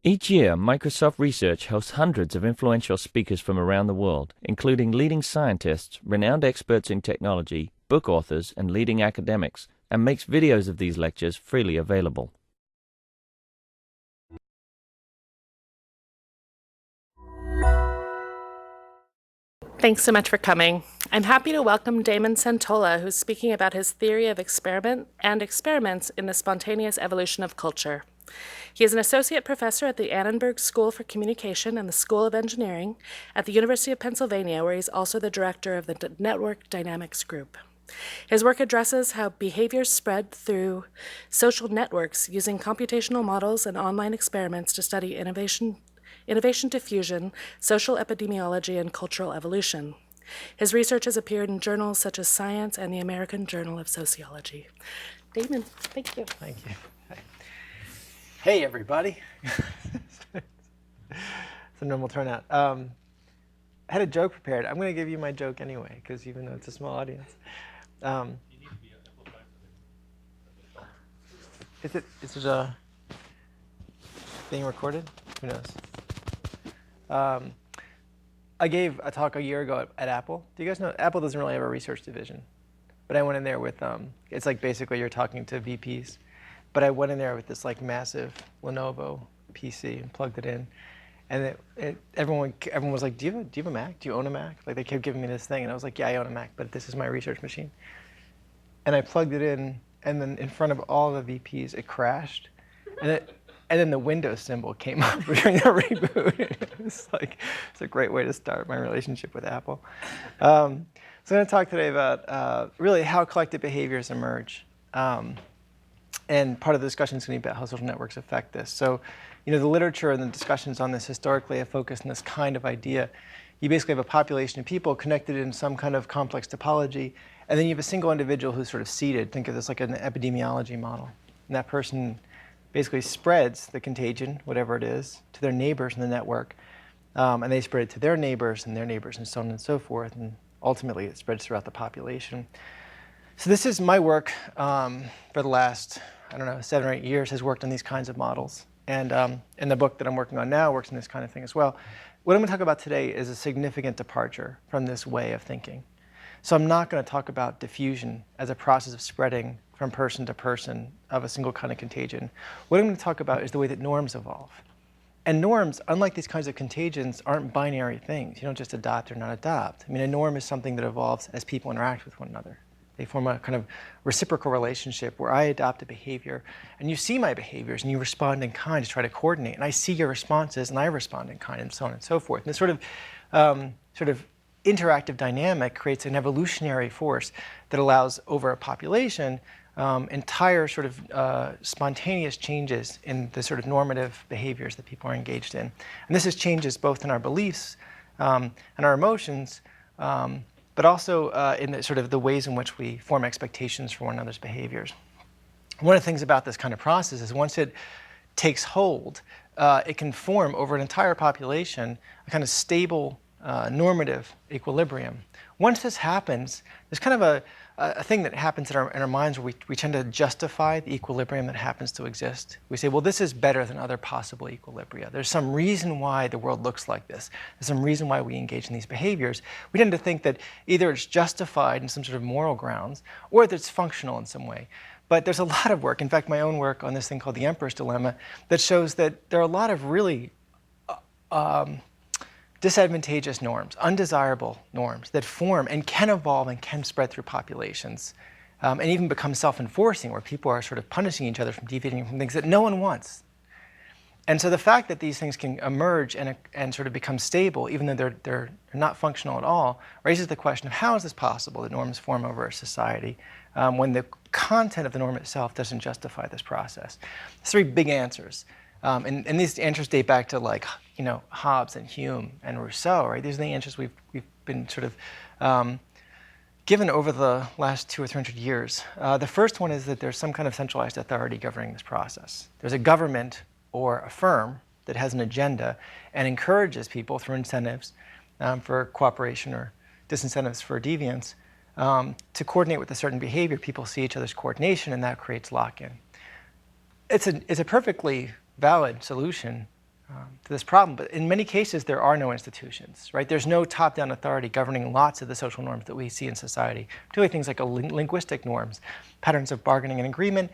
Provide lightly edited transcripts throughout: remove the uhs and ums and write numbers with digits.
Each year, Microsoft Research hosts hundreds of influential speakers from around the world, including leading scientists, renowned experts in technology, book authors, and leading academics, and makes videos of these lectures freely available. Thanks so much for coming. I'm happy to welcome Damon Santola, who's speaking about his theory of experiment and experiments in the spontaneous evolution of culture. He is an associate professor at the Annenberg School for Communication and the School of Engineering at the University of Pennsylvania, where he's also the director of the Network Dynamics Group. His work addresses how behaviors spread through social networks using computational models and online experiments to study innovation diffusion, social epidemiology, and cultural evolution. His research has appeared in journals such as Science and the American Journal of Sociology. Damon, thank you. Thank you. Hey, everybody. It's a normal turnout. I had a joke prepared. I'm going to give you my joke anyway, because even though it's a small audience. Is it being recorded? Who knows? I gave a talk a year ago at Apple. Do you guys know Apple doesn't really have a research division? But I went in there with, it's like basically you're talking to VPs. But I went in there with this like massive Lenovo PC and plugged it in. And everyone was like, do you have a Mac? Do you own a Mac? Like they kept giving me this thing. And I was like, yeah, I own a Mac, but this is my research machine. And I plugged it in, and then in front of all the VPs, it crashed. And then the Windows symbol came up during the reboot. It was like, it's a great way to start my relationship with Apple. So I'm going to talk today about really how collective behaviors emerge. And part of the discussion is going to be about how social networks affect this. So, the literature and the discussions on this historically have focused on this kind of idea. You basically have a population of people connected in some kind of complex topology, and then you have a single individual who's sort of seated. Think of this like an epidemiology model. And that person basically spreads the contagion, whatever it is, to their neighbors in the network. And they spread it to their neighbors, and so on and so forth. And ultimately, it spreads throughout the population. So this is my work for the last, 7 or 8 years, has worked on these kinds of models. And the book that I'm working on now works on this kind of thing as well. What I'm going to talk about today is a significant departure from this way of thinking. So I'm not going to talk about diffusion as a process of spreading from person to person of a single kind of contagion. What I'm going to talk about is the way that norms evolve. And norms, unlike these kinds of contagions, aren't binary things. You don't just adopt or not adopt. I mean, a norm is something that evolves as people interact with one another. They form a kind of reciprocal relationship where I adopt a behavior, and you see my behaviors, and you respond in kind to try to coordinate. And I see your responses, and I respond in kind, and so on and so forth. And this sort of interactive dynamic creates an evolutionary force that allows, over a population, entire sort of spontaneous changes in the sort of normative behaviors that people are engaged in. And this is changes both in our beliefs and our emotions, but also in the sort of the ways in which we form expectations for one another's behaviors. One of the things about this kind of process is once it takes hold, it can form over an entire population a kind of stable normative equilibrium. Once this happens, there's kind of a thing that happens in our minds where we tend to justify the equilibrium that happens to exist. We say, well, this is better than other possible equilibria. There's some reason why the world looks like this. There's some reason why we engage in these behaviors. We tend to think that either it's justified in some sort of moral grounds or that it's functional in some way. But there's a lot of work, in fact, my own work on this thing called the Emperor's Dilemma, that shows that there are a lot of really disadvantageous norms, undesirable norms that form and can evolve and can spread through populations and even become self-enforcing, where people are sort of punishing each other from deviating from things that no one wants. And so the fact that these things can emerge and sort of become stable, even though they're not functional at all, raises the question of how is this possible that norms form over a society when the content of the norm itself doesn't justify this process? There's three big answers. And these answers date back to Hobbes and Hume and Rousseau, right? These are the answers we've been sort of given over the last 200 or 300 years. The first one is that there's some kind of centralized authority governing this process. There's a government or a firm that has an agenda and encourages people through incentives for cooperation or disincentives for deviance to coordinate with a certain behavior. People see each other's coordination, and that creates lock-in. It's a perfectly valid solution to this problem. But in many cases, there are no institutions, right? There's no top-down authority governing lots of the social norms that we see in society, particularly things like linguistic norms, patterns of bargaining and agreement,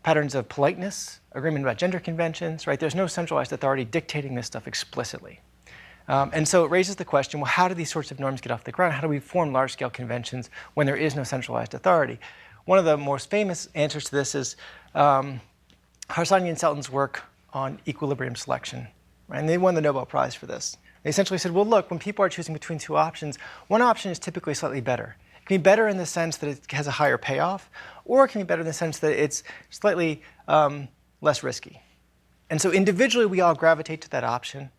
patterns of politeness, agreement about gender conventions, right? There's no centralized authority dictating this stuff explicitly. And so it raises the question, well, how do these sorts of norms get off the ground? How do we form large-scale conventions when there is no centralized authority? One of the most famous answers to this is Harsanyi and Selton's work on equilibrium selection. Right? And they won the Nobel Prize for this. They essentially said, well, look, when people are choosing between two options, one option is typically slightly better. It can be better in the sense that it has a higher payoff, or it can be better in the sense that it's slightly less risky. And so individually, we all gravitate to that option.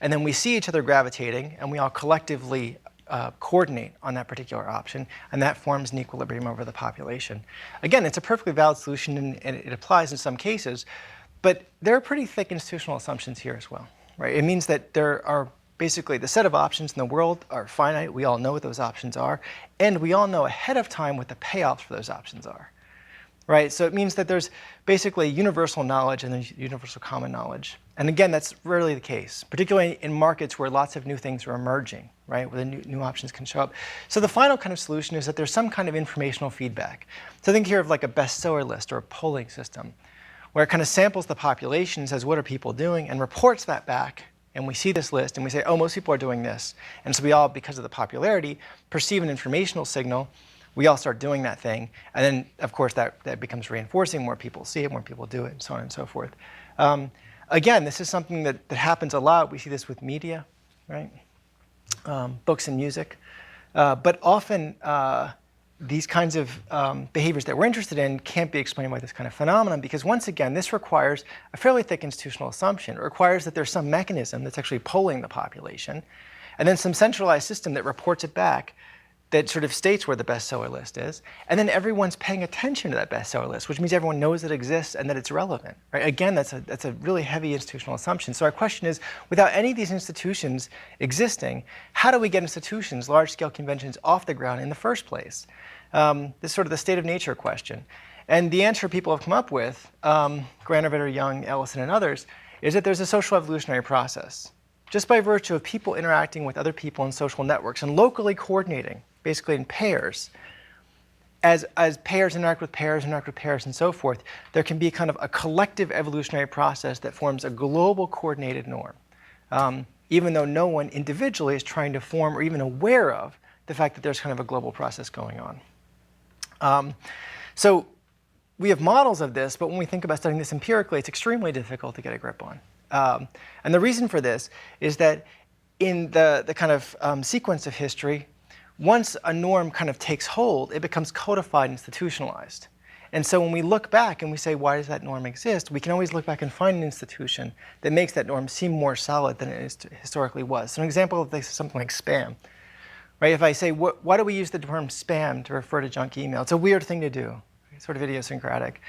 And then we see each other gravitating, and we all collectively coordinate on that particular option, and that forms an equilibrium over the population. Again, it's a perfectly valid solution, and it applies in some cases, but there are pretty thick institutional assumptions here as well. Right? It means that there are basically the set of options in the world are finite. We all know what those options are, and we all know ahead of time what the payoffs for those options are. Right? So it means that there's basically universal knowledge and there's universal common knowledge. And again, that's rarely the case, particularly in markets where lots of new things are emerging, right? Where the new options can show up. So the final kind of solution is that there's some kind of informational feedback. So think here of like a bestseller list or a polling system, where it kind of samples the population, says what are people doing, and reports that back. And we see this list, and we say, oh, most people are doing this. And so we all, because of the popularity, perceive an informational signal. We all start doing that thing. And then, of course, that becomes reinforcing. More people see it, more people do it, and so on and so forth. Again, this is something that happens a lot. We see this with media, right? Books and music. But often, these kinds of behaviors that we're interested in can't be explained by this kind of phenomenon because, once again, this requires a fairly thick institutional assumption. It requires that there's some mechanism that's actually polling the population, and then some centralized system that reports it back that sort of states where the bestseller list is, and then everyone's paying attention to that bestseller list, which means everyone knows it exists and that it's relevant. Right? Again, that's a really heavy institutional assumption. So our question is, without any of these institutions existing, how do we get institutions, large-scale conventions, off the ground in the first place? This is sort of the state of nature question. And the answer people have come up with, Granovetter, Young, Ellison, and others, is that there's a social evolutionary process. Just by virtue of people interacting with other people in social networks and locally coordinating, basically in pairs, as pairs interact with pairs, and so forth, there can be kind of a collective evolutionary process that forms a global coordinated norm, even though no one individually is trying to form or even aware of the fact that there's kind of a global process going on. So we have models of this, but when we think about studying this empirically, it's extremely difficult to get a grip on. And the reason for this is that in the kind of sequence of history, once a norm kind of takes hold, it becomes codified and institutionalized. And so when we look back and we say, why does that norm exist? We can always look back and find an institution that makes that norm seem more solid than it historically was. So an example of this is something like spam. Right? If I say, why do we use the term spam to refer to junk email? It's a weird thing to do. It's sort of idiosyncratic.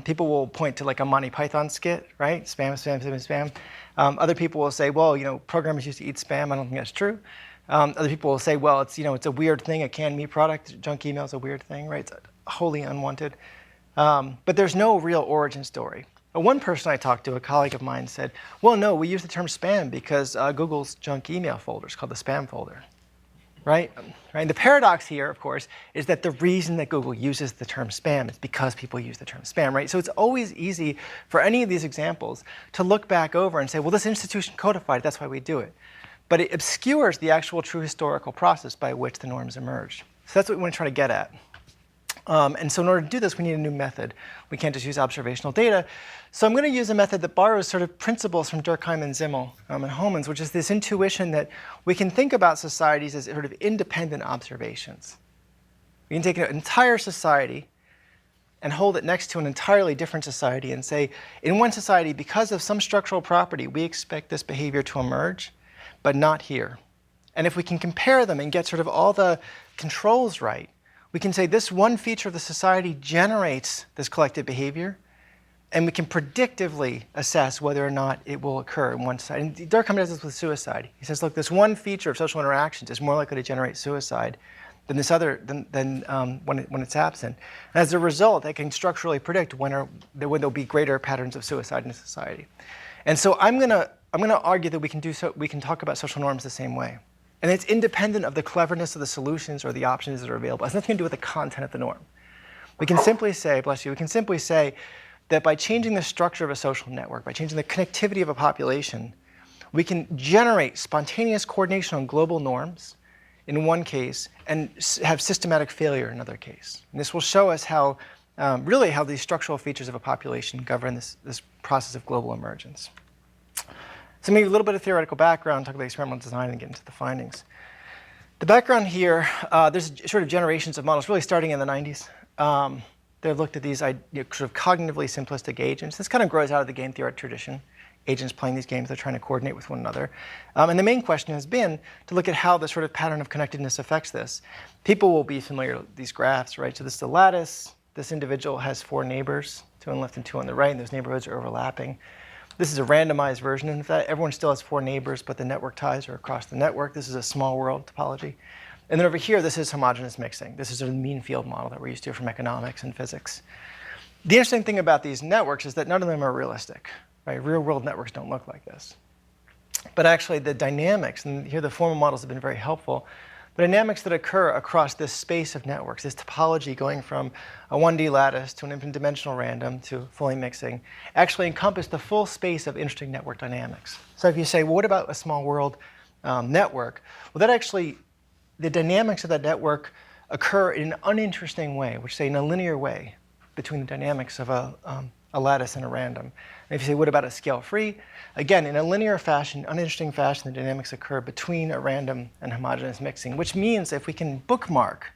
People will point to like a Monty Python skit, right? Spam, spam, spam, spam. Other people will say, well, programmers used to eat spam. I don't think that's true. Other people will say, well, it's a weird thing, a canned meat product. Junk email is a weird thing, right? It's wholly unwanted. But there's no real origin story. One person I talked to, a colleague of mine, said, well, no, we use the term spam because Google's junk email folder is called the spam folder. Right? The paradox here, of course, is that the reason that Google uses the term spam is because people use the term spam, right? So it's always easy for any of these examples to look back over and say, well, this institution codified it, that's why we do it. But it obscures the actual true historical process by which the norms emerged. So that's what we want to try to get at. And so in order to do this, we need a new method. We can't just use observational data. So I'm going to use a method that borrows sort of principles from Durkheim and Zimmel and Homans, which is this intuition that we can think about societies as sort of independent observations. We can take an entire society and hold it next to an entirely different society and say, in one society, because of some structural property, we expect this behavior to emerge, but not here. And if we can compare them and get sort of all the controls right, we can say this one feature of the society generates this collective behavior, and we can predictively assess whether or not it will occur in one society. And Durkheim does this with suicide. He says, look, this one feature of social interactions is more likely to generate suicide than this other when it's absent. And as a result, they can structurally predict when there'll be greater patterns of suicide in society. And so I'm gonna argue that we can talk about social norms the same way. And it's independent of the cleverness of the solutions or the options that are available. It has nothing to do with the content of the norm. We can simply say, bless you, we can simply say that by changing the structure of a social network, by changing the connectivity of a population, we can generate spontaneous coordination on global norms in one case and have systematic failure in another case. And this will show us how, really how these structural features of a population govern this process of global emergence. So maybe a little bit of theoretical background, talk about experimental design and get into the findings. The background here, there's sort of generations of models really starting in the 90s. They've looked at these sort of cognitively simplistic agents. This kind of grows out of the game theory tradition. Agents playing these games, they're trying to coordinate with one another. And the main question has been to look at how the sort of pattern of connectedness affects this. People will be familiar with these graphs, right? So this is a lattice. This individual has 4 neighbors, 2 on the left and 2 on the right, and those neighborhoods are overlapping. This is a randomized version. In fact, everyone still has 4 neighbors, but the network ties are across the network. This is a small world topology. And then over here, this is homogeneous mixing. This is a mean field model that we're used to from economics and physics. The interesting thing about these networks is that none of them are realistic. Right? Real-world networks don't look like this. But actually, the dynamics, and here the formal models have been very helpful, the dynamics that occur across this space of networks, this topology going from a 1D lattice to an infinite dimensional random to fully mixing, actually encompass the full space of interesting network dynamics. So if you say, well, what about a small world network? Well, that actually, the dynamics of that network occur in an uninteresting way, which say in a linear way between the dynamics of a lattice and a random. And if you say, what about a scale-free? Again, in a linear fashion, uninteresting fashion, the dynamics occur between a random and homogeneous mixing, which means if we can bookmark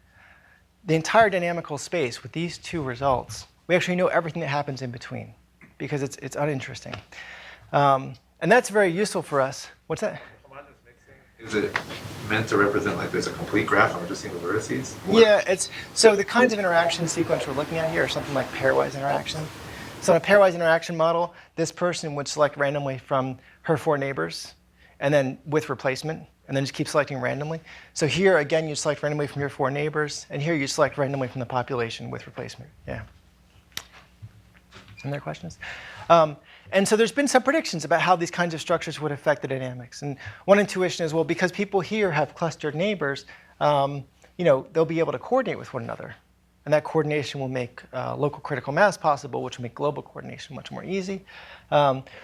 the entire dynamical space with these 2 results, we actually know everything that happens in between, because it's uninteresting. And that's very useful for us. What's that? Homogeneous mixing, is it meant to represent like there's a complete graph and we're just seeing the vertices? Yeah, so the kinds of interaction sequence we're looking at here are something like pairwise interaction. So in a pairwise interaction model, this person would select randomly from her 4 neighbors, and then with replacement, and then just keep selecting randomly. So here, again, you select randomly from your 4 neighbors, and here you select randomly from the population with replacement. Yeah. Some other questions? And so there's been some predictions about how these kinds of structures would affect the dynamics. And one intuition is, well, because people here have clustered neighbors, they'll be able to coordinate with one another. And that coordination will make local critical mass possible, which will make global coordination much more easy.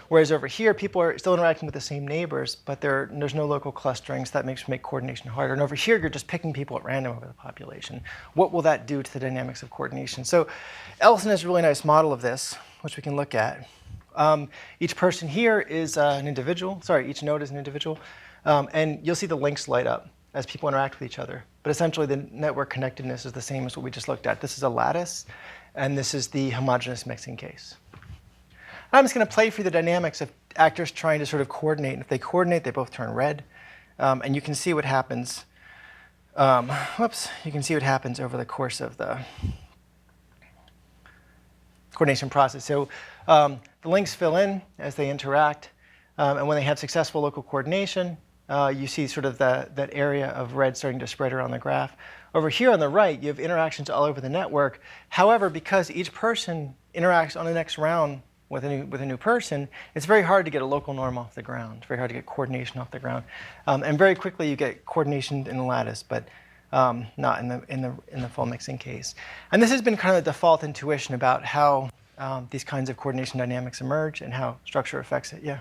Whereas over here, people are still interacting with the same neighbors, but there's no local clustering, so that makes coordination harder. And over here, you're just picking people at random over the population. What will that do to the dynamics of coordination? So Ellison has a really nice model of this, which we can look at. Each person here is an individual. Sorry, each node is an individual. And you'll see the links light up as people interact with each other. But essentially, the network connectedness is the same as what we just looked at. This is a lattice, and this is the homogeneous mixing case. I'm just going to play for the dynamics of actors trying to sort of coordinate. And if they coordinate, they both turn red. And you can see what happens. You can see what happens over the course of the coordination process. So the links fill in as they interact. And when they have successful local coordination, you see sort of that area of red starting to spread around the graph. Over here on the right, you have interactions all over the network. However, because each person interacts on the next round with a new person, it's very hard to get a local norm off the ground. It's very hard to get coordination off the ground. And very quickly, you get coordination in the lattice, but not in the full mixing case. And this has been kind of the default intuition about how these kinds of coordination dynamics emerge and how structure affects it. Yeah.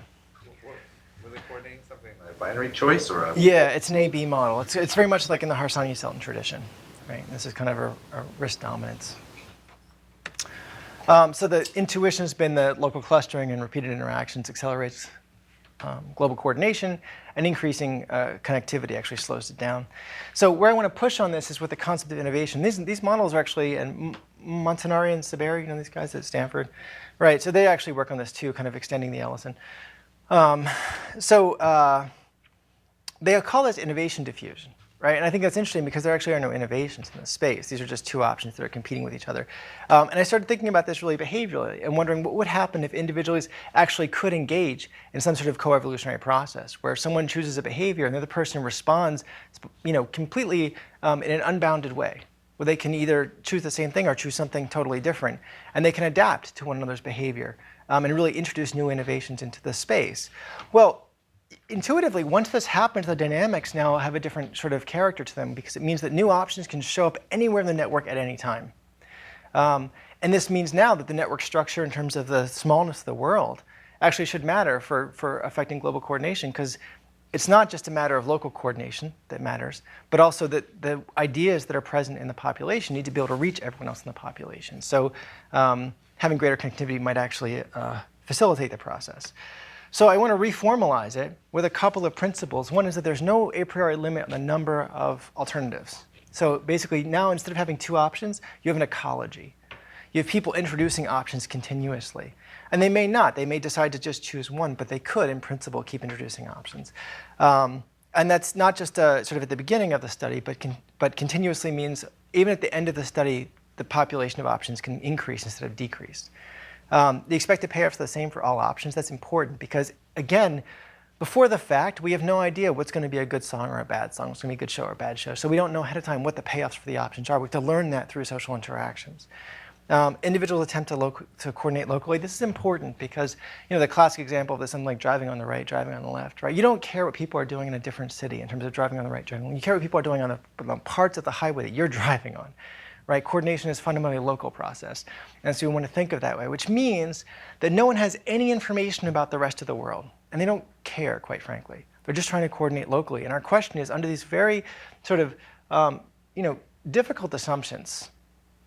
Were they coordinating something like a binary choice or a? Yeah, it's an A-B model. It's very much like in the Harsanyi-Selton tradition, right? This is kind of a risk dominance. So the intuition has been that local clustering and repeated interactions accelerates global coordination, and increasing connectivity actually slows it down. So where I want to push on this is with the concept of innovation. These models are actually, and Montanari and Saberi, you know these guys at Stanford, right? So they actually work on this too, kind of extending the Ellison. They call this innovation diffusion, right? And I think that's interesting because there actually are no innovations in this space. These are just two options that are competing with each other. And I started thinking about this really behaviorally and wondering what would happen if individuals actually could engage in some sort of co-evolutionary process where someone chooses a behavior and the other person responds, completely in an unbounded way, where they can either choose the same thing or choose something totally different, and they can adapt to one another's behavior and really introduce new innovations into the space. Well, intuitively, once this happens, the dynamics now have a different sort of character to them because it means that new options can show up anywhere in the network at any time. And this means now that the network structure in terms of the smallness of the world actually should matter for affecting global coordination, because it's not just a matter of local coordination that matters, but also that the ideas that are present in the population need to be able to reach everyone else in the population. So having greater connectivity might actually facilitate the process. So I want to reformalize it with a couple of principles. One is that there's no a priori limit on the number of alternatives. So basically now, instead of having two options, you have an ecology. You have people introducing options continuously. And they may not. They may decide to just choose one, but they could, in principle, keep introducing options. And that's not just sort of at the beginning of the study, but continuously means even at the end of the study, the population of options can increase instead of decrease. The expected payoffs are the same for all options. That's important because, again, before the fact, we have no idea what's going to be a good song or a bad song, what's going to be a good show or a bad show. So we don't know ahead of time what the payoffs for the options are. We have to learn that through social interactions. Individuals attempt to coordinate locally. This is important because, the classic example of this, I'm like driving on the right, driving on the left, right? You don't care what people are doing in a different city in terms of driving on the right, driving. You care what people are doing on the parts of the highway that you're driving on. Right? Coordination is fundamentally a local process. And so we want to think of it that way, which means that no one has any information about the rest of the world. And they don't care, quite frankly. They're just trying to coordinate locally. And our question is, under these very sort of difficult assumptions,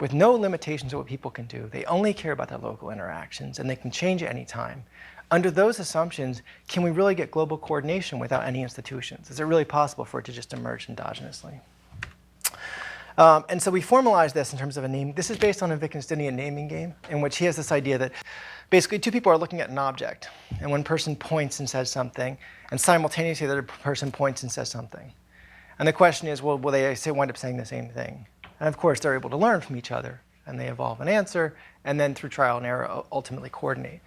with no limitations of what people can do, they only care about their local interactions, and they can change at any time. Under those assumptions, can we really get global coordination without any institutions? Is it really possible for it to just emerge endogenously? And so we formalize this in terms of a name. This is based on a Wittgensteinian naming game in which he has this idea that basically two people are looking at an object, and one person points and says something, and simultaneously the other person points and says something. And the question is, well, will they wind up saying the same thing? And of course, they're able to learn from each other, and they evolve an answer, and then through trial and error, ultimately coordinate.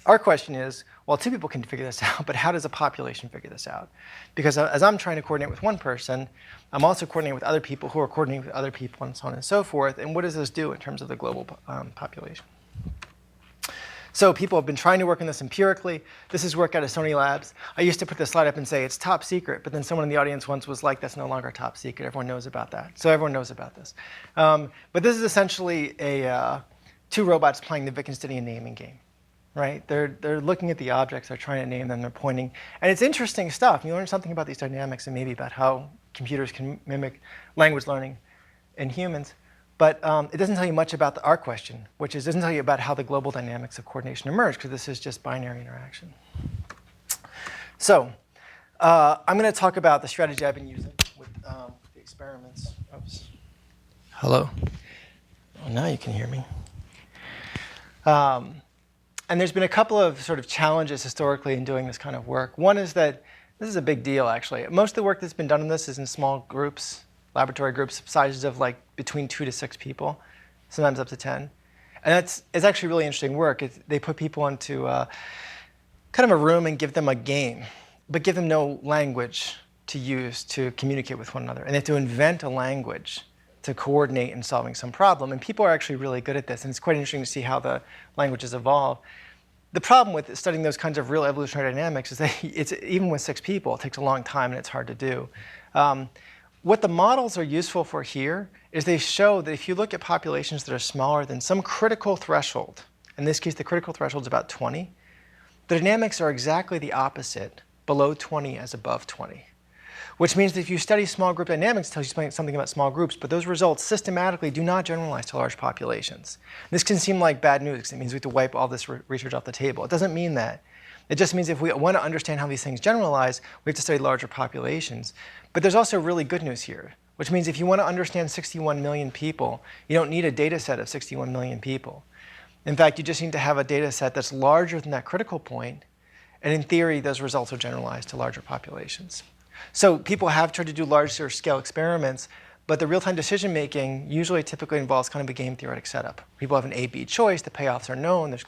Our question is, well, two people can figure this out, but how does a population figure this out? Because as I'm trying to coordinate with one person, I'm also coordinating with other people who are coordinating with other people, and so on and so forth. And what does this do in terms of the global population? So people have been trying to work on this empirically. This is work out of Sony Labs. I used to put this slide up and say it's top secret, but then someone in the audience once was like, that's no longer top secret. Everyone knows about that. So everyone knows about this. But this is essentially two robots playing the Wittgensteinian naming game. Right? They're looking at the objects, they're trying to name them, they're pointing. And it's interesting stuff. You learn something about these dynamics and maybe about how computers can mimic language learning in humans. But it doesn't tell you much about our question, which is, doesn't tell you about how the global dynamics of coordination emerge, because this is just binary interaction. So I'm going to talk about the strategy I've been using with the experiments. Oops. Hello? Oh, now you can hear me. And there's been a couple of sort of challenges historically in doing this kind of work. One is that this is a big deal, actually. Most of the work that's been done on this is in small groups, laboratory groups, sizes of like between 2 to 6 people, sometimes up to 10. And it's actually really interesting work. They put people into kind of a room and give them a game, but give them no language to use to communicate with one another. And they have to invent a language to coordinate in solving some problem. And people are actually really good at this. And it's quite interesting to see how the languages evolve. The problem with studying those kinds of real evolutionary dynamics is that even with 6 people, it takes a long time and it's hard to do. What the models are useful for here is they show that if you look at populations that are smaller than some critical threshold, in this case the critical threshold is about 20, the dynamics are exactly the opposite, below 20 as above 20. Which means that if you study small group dynamics, it tells you something about small groups, but those results systematically do not generalize to large populations. This can seem like bad news, because it means we have to wipe all this research off the table. It doesn't mean that. It just means if we want to understand how these things generalize, we have to study larger populations. But there's also really good news here, which means if you want to understand 61 million people, you don't need a data set of 61 million people. In fact, you just need to have a data set that's larger than that critical point, and in theory, those results are generalized to larger populations. So people have tried to do larger scale experiments, but the real-time decision making usually typically involves kind of a game theoretic setup. People have an A-B choice, the payoffs are known, there's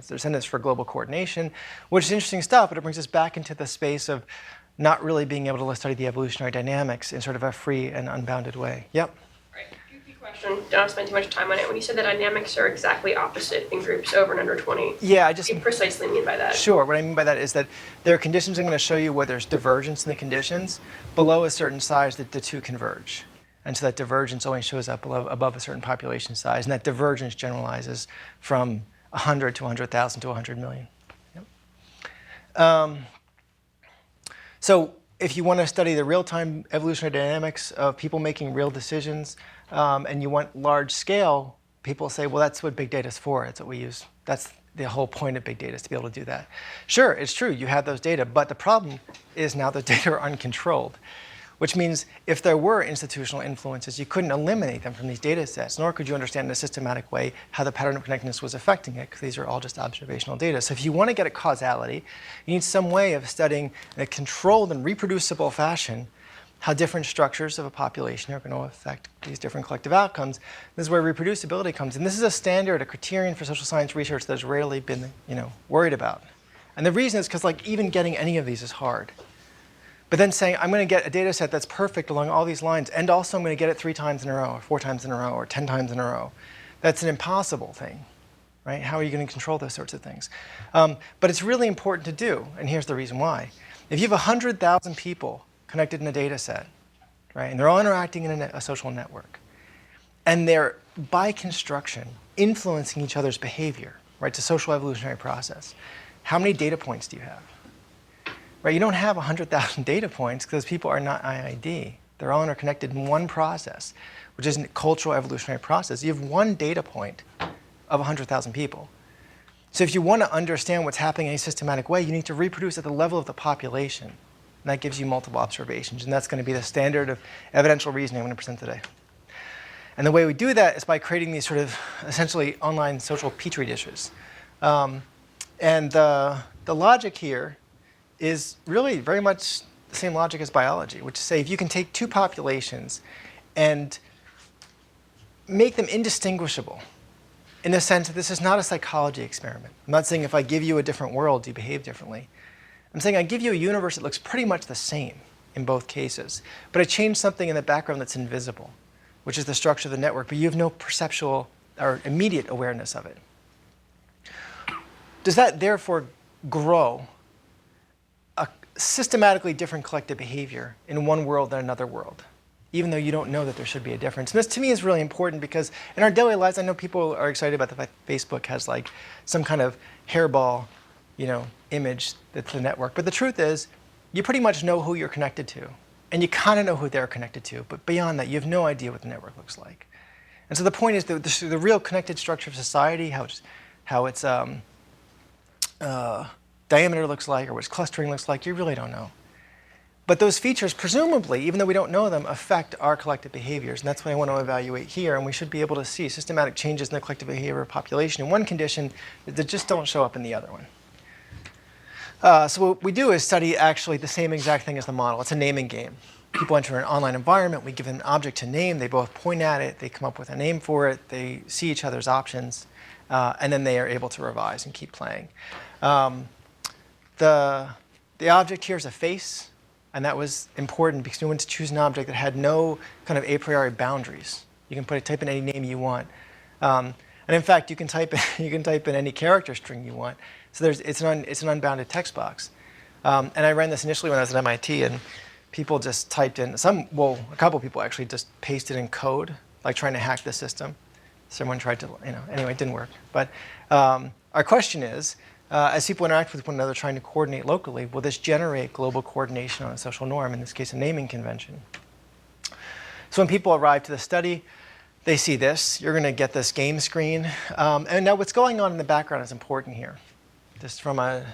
incentives for global coordination, which is interesting stuff, but it brings us back into the space of not really being able to study the evolutionary dynamics in sort of a free and unbounded way. Yep. Right. Goofy question. Don't have to spend too much time on it. When you said the dynamics are exactly opposite in groups over and under 20, Yeah, what do you precisely mean by that? Sure. What I mean by that is that there are conditions I'm going to show you where there's divergence in the conditions. Below a certain size, the two converge. And so that divergence only shows up above a certain population size. And that divergence generalizes from 100 to 100,000 to 100 million. Yep. So if you want to study the real-time evolutionary dynamics of people making real decisions, and you want large scale, people say, well, that's what big data is for. That's what we use. That's the whole point of big data, is to be able to do that. Sure, it's true, you have those data, but the problem is now the data are uncontrolled, which means if there were institutional influences, you couldn't eliminate them from these data sets, nor could you understand in a systematic way how the pattern of connectedness was affecting it, because these are all just observational data. So if you want to get at causality, you need some way of studying in a controlled and reproducible fashion how different structures of a population are going to affect these different collective outcomes. This is where reproducibility comes in. This is a standard, a criterion for social science research that's rarely been, worried about. And the reason is because even getting any of these is hard. But then saying, I'm going to get a data set that's perfect along all these lines, and also I'm going to get it 3 times in a row, or 4 times in a row, or 10 times in a row. That's an impossible thing, right? How are you going to control those sorts of things? But it's really important to do, and here's the reason why. If you have 100,000 people connected in a data set, right, and they're all interacting in a social network, and they're, by construction, influencing each other's behavior, right? It's a social evolutionary process. How many data points do you have? Right, you don't have 100,000 data points because people are not IID. They're all interconnected in one process, which is a cultural evolutionary process. You have one data point of 100,000 people. So if you want to understand what's happening in a systematic way, you need to reproduce at the level of the population. And that gives you multiple observations. And that's going to be the standard of evidential reasoning I'm going to present today. And the way we do that is by creating these sort of essentially online social petri dishes. And the logic here is really very much the same logic as biology, which is say if you can take 2 populations and make them indistinguishable in the sense that this is not a psychology experiment. I'm not saying if I give you a different world, you behave differently. I'm saying I give you a universe that looks pretty much the same in both cases, but I change something in the background that's invisible, which is the structure of the network, but you have no perceptual or immediate awareness of it. Does that therefore grow a systematically different collective behavior in one world than another world, even though you don't know that there should be a difference? And this, to me, is really important because in our daily lives, I know people are excited about the fact that Facebook has some kind of hairball, image that's the network. But the truth is, you pretty much know who you're connected to, and you kind of know who they're connected to. But beyond that, you have no idea what the network looks like. And so the point is that the real connected structure of society, how its diameter looks like, or what its clustering looks like, you really don't know. But those features, presumably, even though we don't know them, affect our collective behaviors. And that's what I want to evaluate here. And we should be able to see systematic changes in the collective behavior of a population in one condition that just don't show up in the other one. So what we do is study actually the same exact thing as the model. It's a naming game. People enter an online environment. We give them an object to name. They both point at it. They come up with a name for it. They see each other's options. And then they are able to revise and keep playing. The object here is a face, and that was important because you wanted to choose an object that had no kind of a priori boundaries. You can type in any name you want, and in fact, you can type in any character string you want. So it's an unbounded text box. And I ran this initially when I was at MIT, and people just typed in a couple people actually just pasted in code, like trying to hack the system. Someone tried to, anyway, it didn't work. But our question is, as people interact with one another trying to coordinate locally, will this generate global coordination on a social norm, in this case a naming convention? So when people arrive to the study, they see this. You're going to get this game screen. And now what's going on in the background is important here, just from a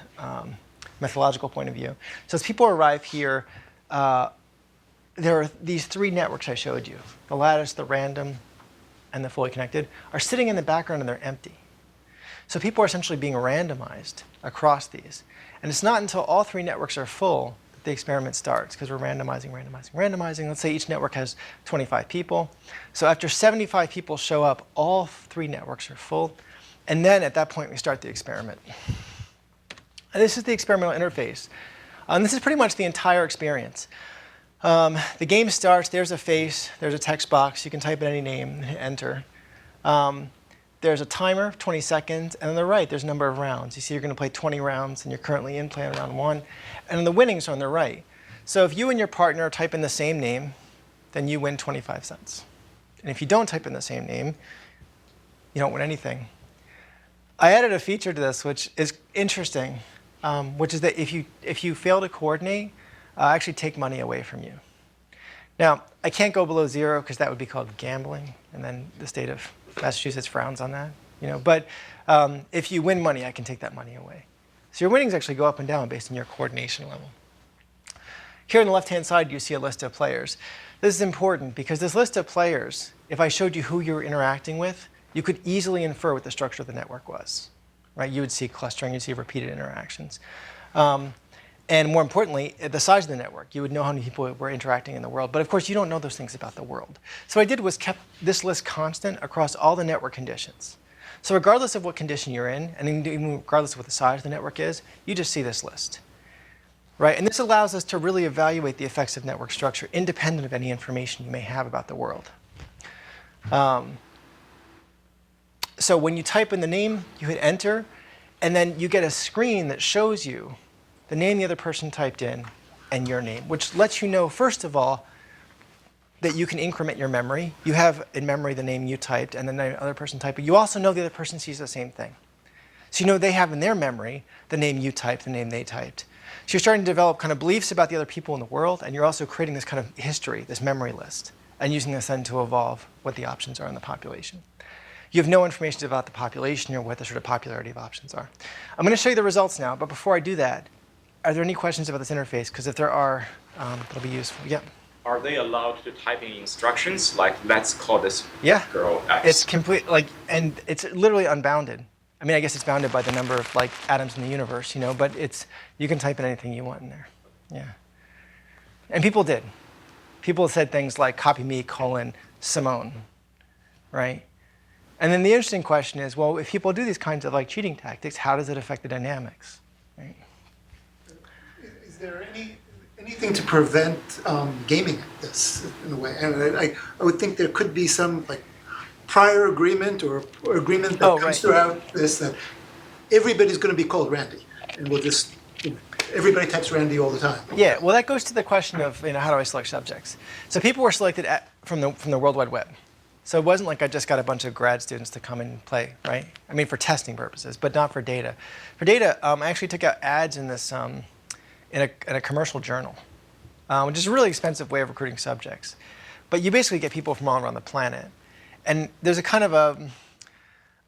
methodological point of view. So as people arrive here, there are these 3 networks I showed you. The lattice, the random, and the fully connected are sitting in the background and they're empty. So people are essentially being randomized across these. And it's not until all 3 networks are full that the experiment starts, because we're randomizing. Let's say each network has 25 people. So after 75 people show up, all 3 networks are full. And then at that point, we start the experiment. And this is the experimental interface. And this is pretty much the entire experience. The game starts. There's a face. There's a text box. You can type in any name, enter. There's a timer, 20 seconds. And on the right, there's a number of rounds. You see you're going to play 20 rounds, and you're currently in play on round 1. And the winnings are on the right. So if you and your partner type in the same name, then you win 25 cents. And if you don't type in the same name, you don't win anything. I added a feature to this, which is interesting, which is that if you fail to coordinate, I actually take money away from you. Now, I can't go below 0 because that would be called gambling, and then the state of Massachusetts frowns on that. But if you win money, I can take that money away. So your winnings actually go up and down based on your coordination level. Here on the left-hand side, you see a list of players. This is important because this list of players, if I showed you who you were interacting with, you could easily infer what the structure of the network was. Right? You would see clustering, you'd see repeated interactions. And more importantly, the size of the network. You would know how many people were interacting in the world. But of course, you don't know those things about the world. So what I did was kept this list constant across all the network conditions. So regardless of what condition you're in, and even regardless of what the size of the network is, you just see this list. Right? And this allows us to really evaluate the effects of network structure independent of any information you may have about the world. So when you type in the name, you hit enter, and then you get a screen that shows you the name the other person typed in and your name, which lets you know, first of all, that you can increment your memory. You have in memory the name you typed and the name the other person typed, but you also know the other person sees the same thing. So you know they have in their memory the name you typed, the name they typed. So you're starting to develop kind of beliefs about the other people in the world, and you're also creating this kind of history, this memory list, and using this then to evolve what the options are in the population. You have no information about the population or what the sort of popularity of options are. I'm going to show you the results now, but before I do that, are there any questions about this interface? Because if there are, that'll be useful. Yeah. Are they allowed to type in instructions like, let's call this girl X? It's complete, and it's literally unbounded. I mean, I guess it's bounded by the number of atoms in the universe, but you can type in anything you want in there. Yeah. And people did. People said things like copy me, Simone, right? And then the interesting question is, well, if people do these kinds of cheating tactics, how does it affect the dynamics? Right? Is there anything to prevent gaming this in a way? And I would think there could be some prior agreement or agreement that comes throughout this that everybody's going to be called Randy, and we'll just everybody types Randy all the time. Yeah, well, that goes to the question of how do I select subjects? So people were selected from the World Wide Web. So it wasn't like I just got a bunch of grad students to come and play, right? I mean, for testing purposes, but not for data. For data, I actually took out ads in this in a commercial journal, which is a really expensive way of recruiting subjects. But you basically get people from all around the planet, and there's a kind of a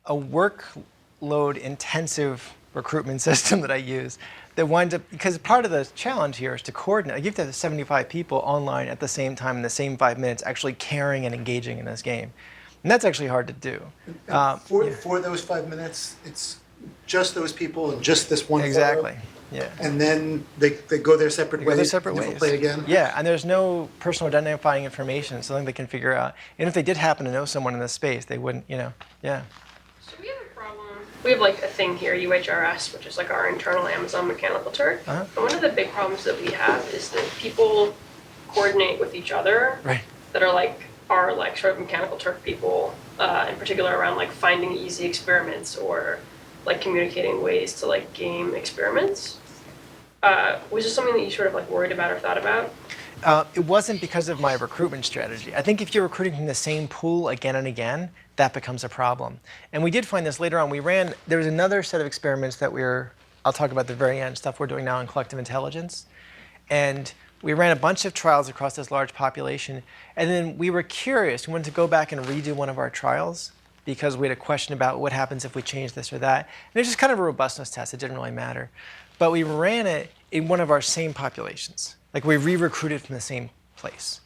workload-intensive recruitment system that I use that winds up, because part of the challenge here is to coordinate. You have to have 75 people online at the same time in the same 5 minutes actually caring and engaging in this game. And that's actually hard to do. For those 5 minutes, it's just those people and just this one Exactly, photo, yeah. And then they go their separate ways. Go their separate ways. Play again. Yeah, and there's no personal identifying information, something they can figure out. And if they did happen to know someone in this space, they wouldn't, yeah. So we have a problem. We have a thing here, UHRS, which is our internal Amazon Mechanical Turk. Uh-huh. And one of the big problems that we have is that people coordinate with each other that are sort of Mechanical Turk people, in particular around finding easy experiments or communicating ways to game experiments. Was this something that you sort of worried about or thought about? It wasn't because of my recruitment strategy. I think if you're recruiting from the same pool again and again, that becomes a problem. And we did find this later on. There was another set of experiments that I'll talk about at the very end, stuff we're doing now in collective intelligence. And we ran a bunch of trials across this large population. And then we were curious. We wanted to go back and redo one of our trials because we had a question about what happens if we change this or that. And it's just kind of a robustness test. It didn't really matter. But we ran it in one of our same populations. We re-recruited from the same place.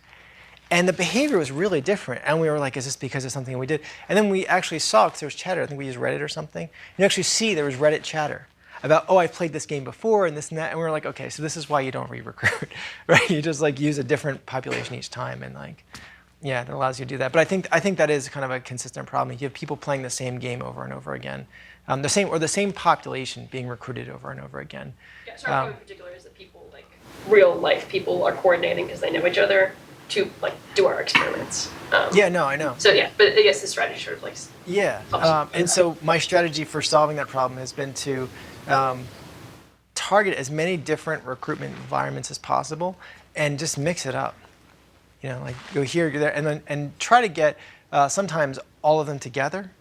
And the behavior was really different. And we were is this because of something we did? And then we actually saw, because there was chatter, I think we used Reddit or something. You actually see there was Reddit chatter. about, oh, I've played this game before and this and that. And we were like, okay, so this is why you don't re-recruit, right? You just like use a different population each time, and like, yeah, that allows you to do that. But I think that is kind of a consistent problem. You have people playing the same game over and over again, the same population being recruited over and over again. Yeah, so our problem in particular is that people, like real life people, are coordinating because they know each other to like do our experiments. Yeah, no, I know. So yeah, but I guess the strategy sort of like and so my strategy for solving that problem has been to target as many different recruitment environments as possible and just mix it up. You know, like go here, go there, and try to get sometimes all of them together.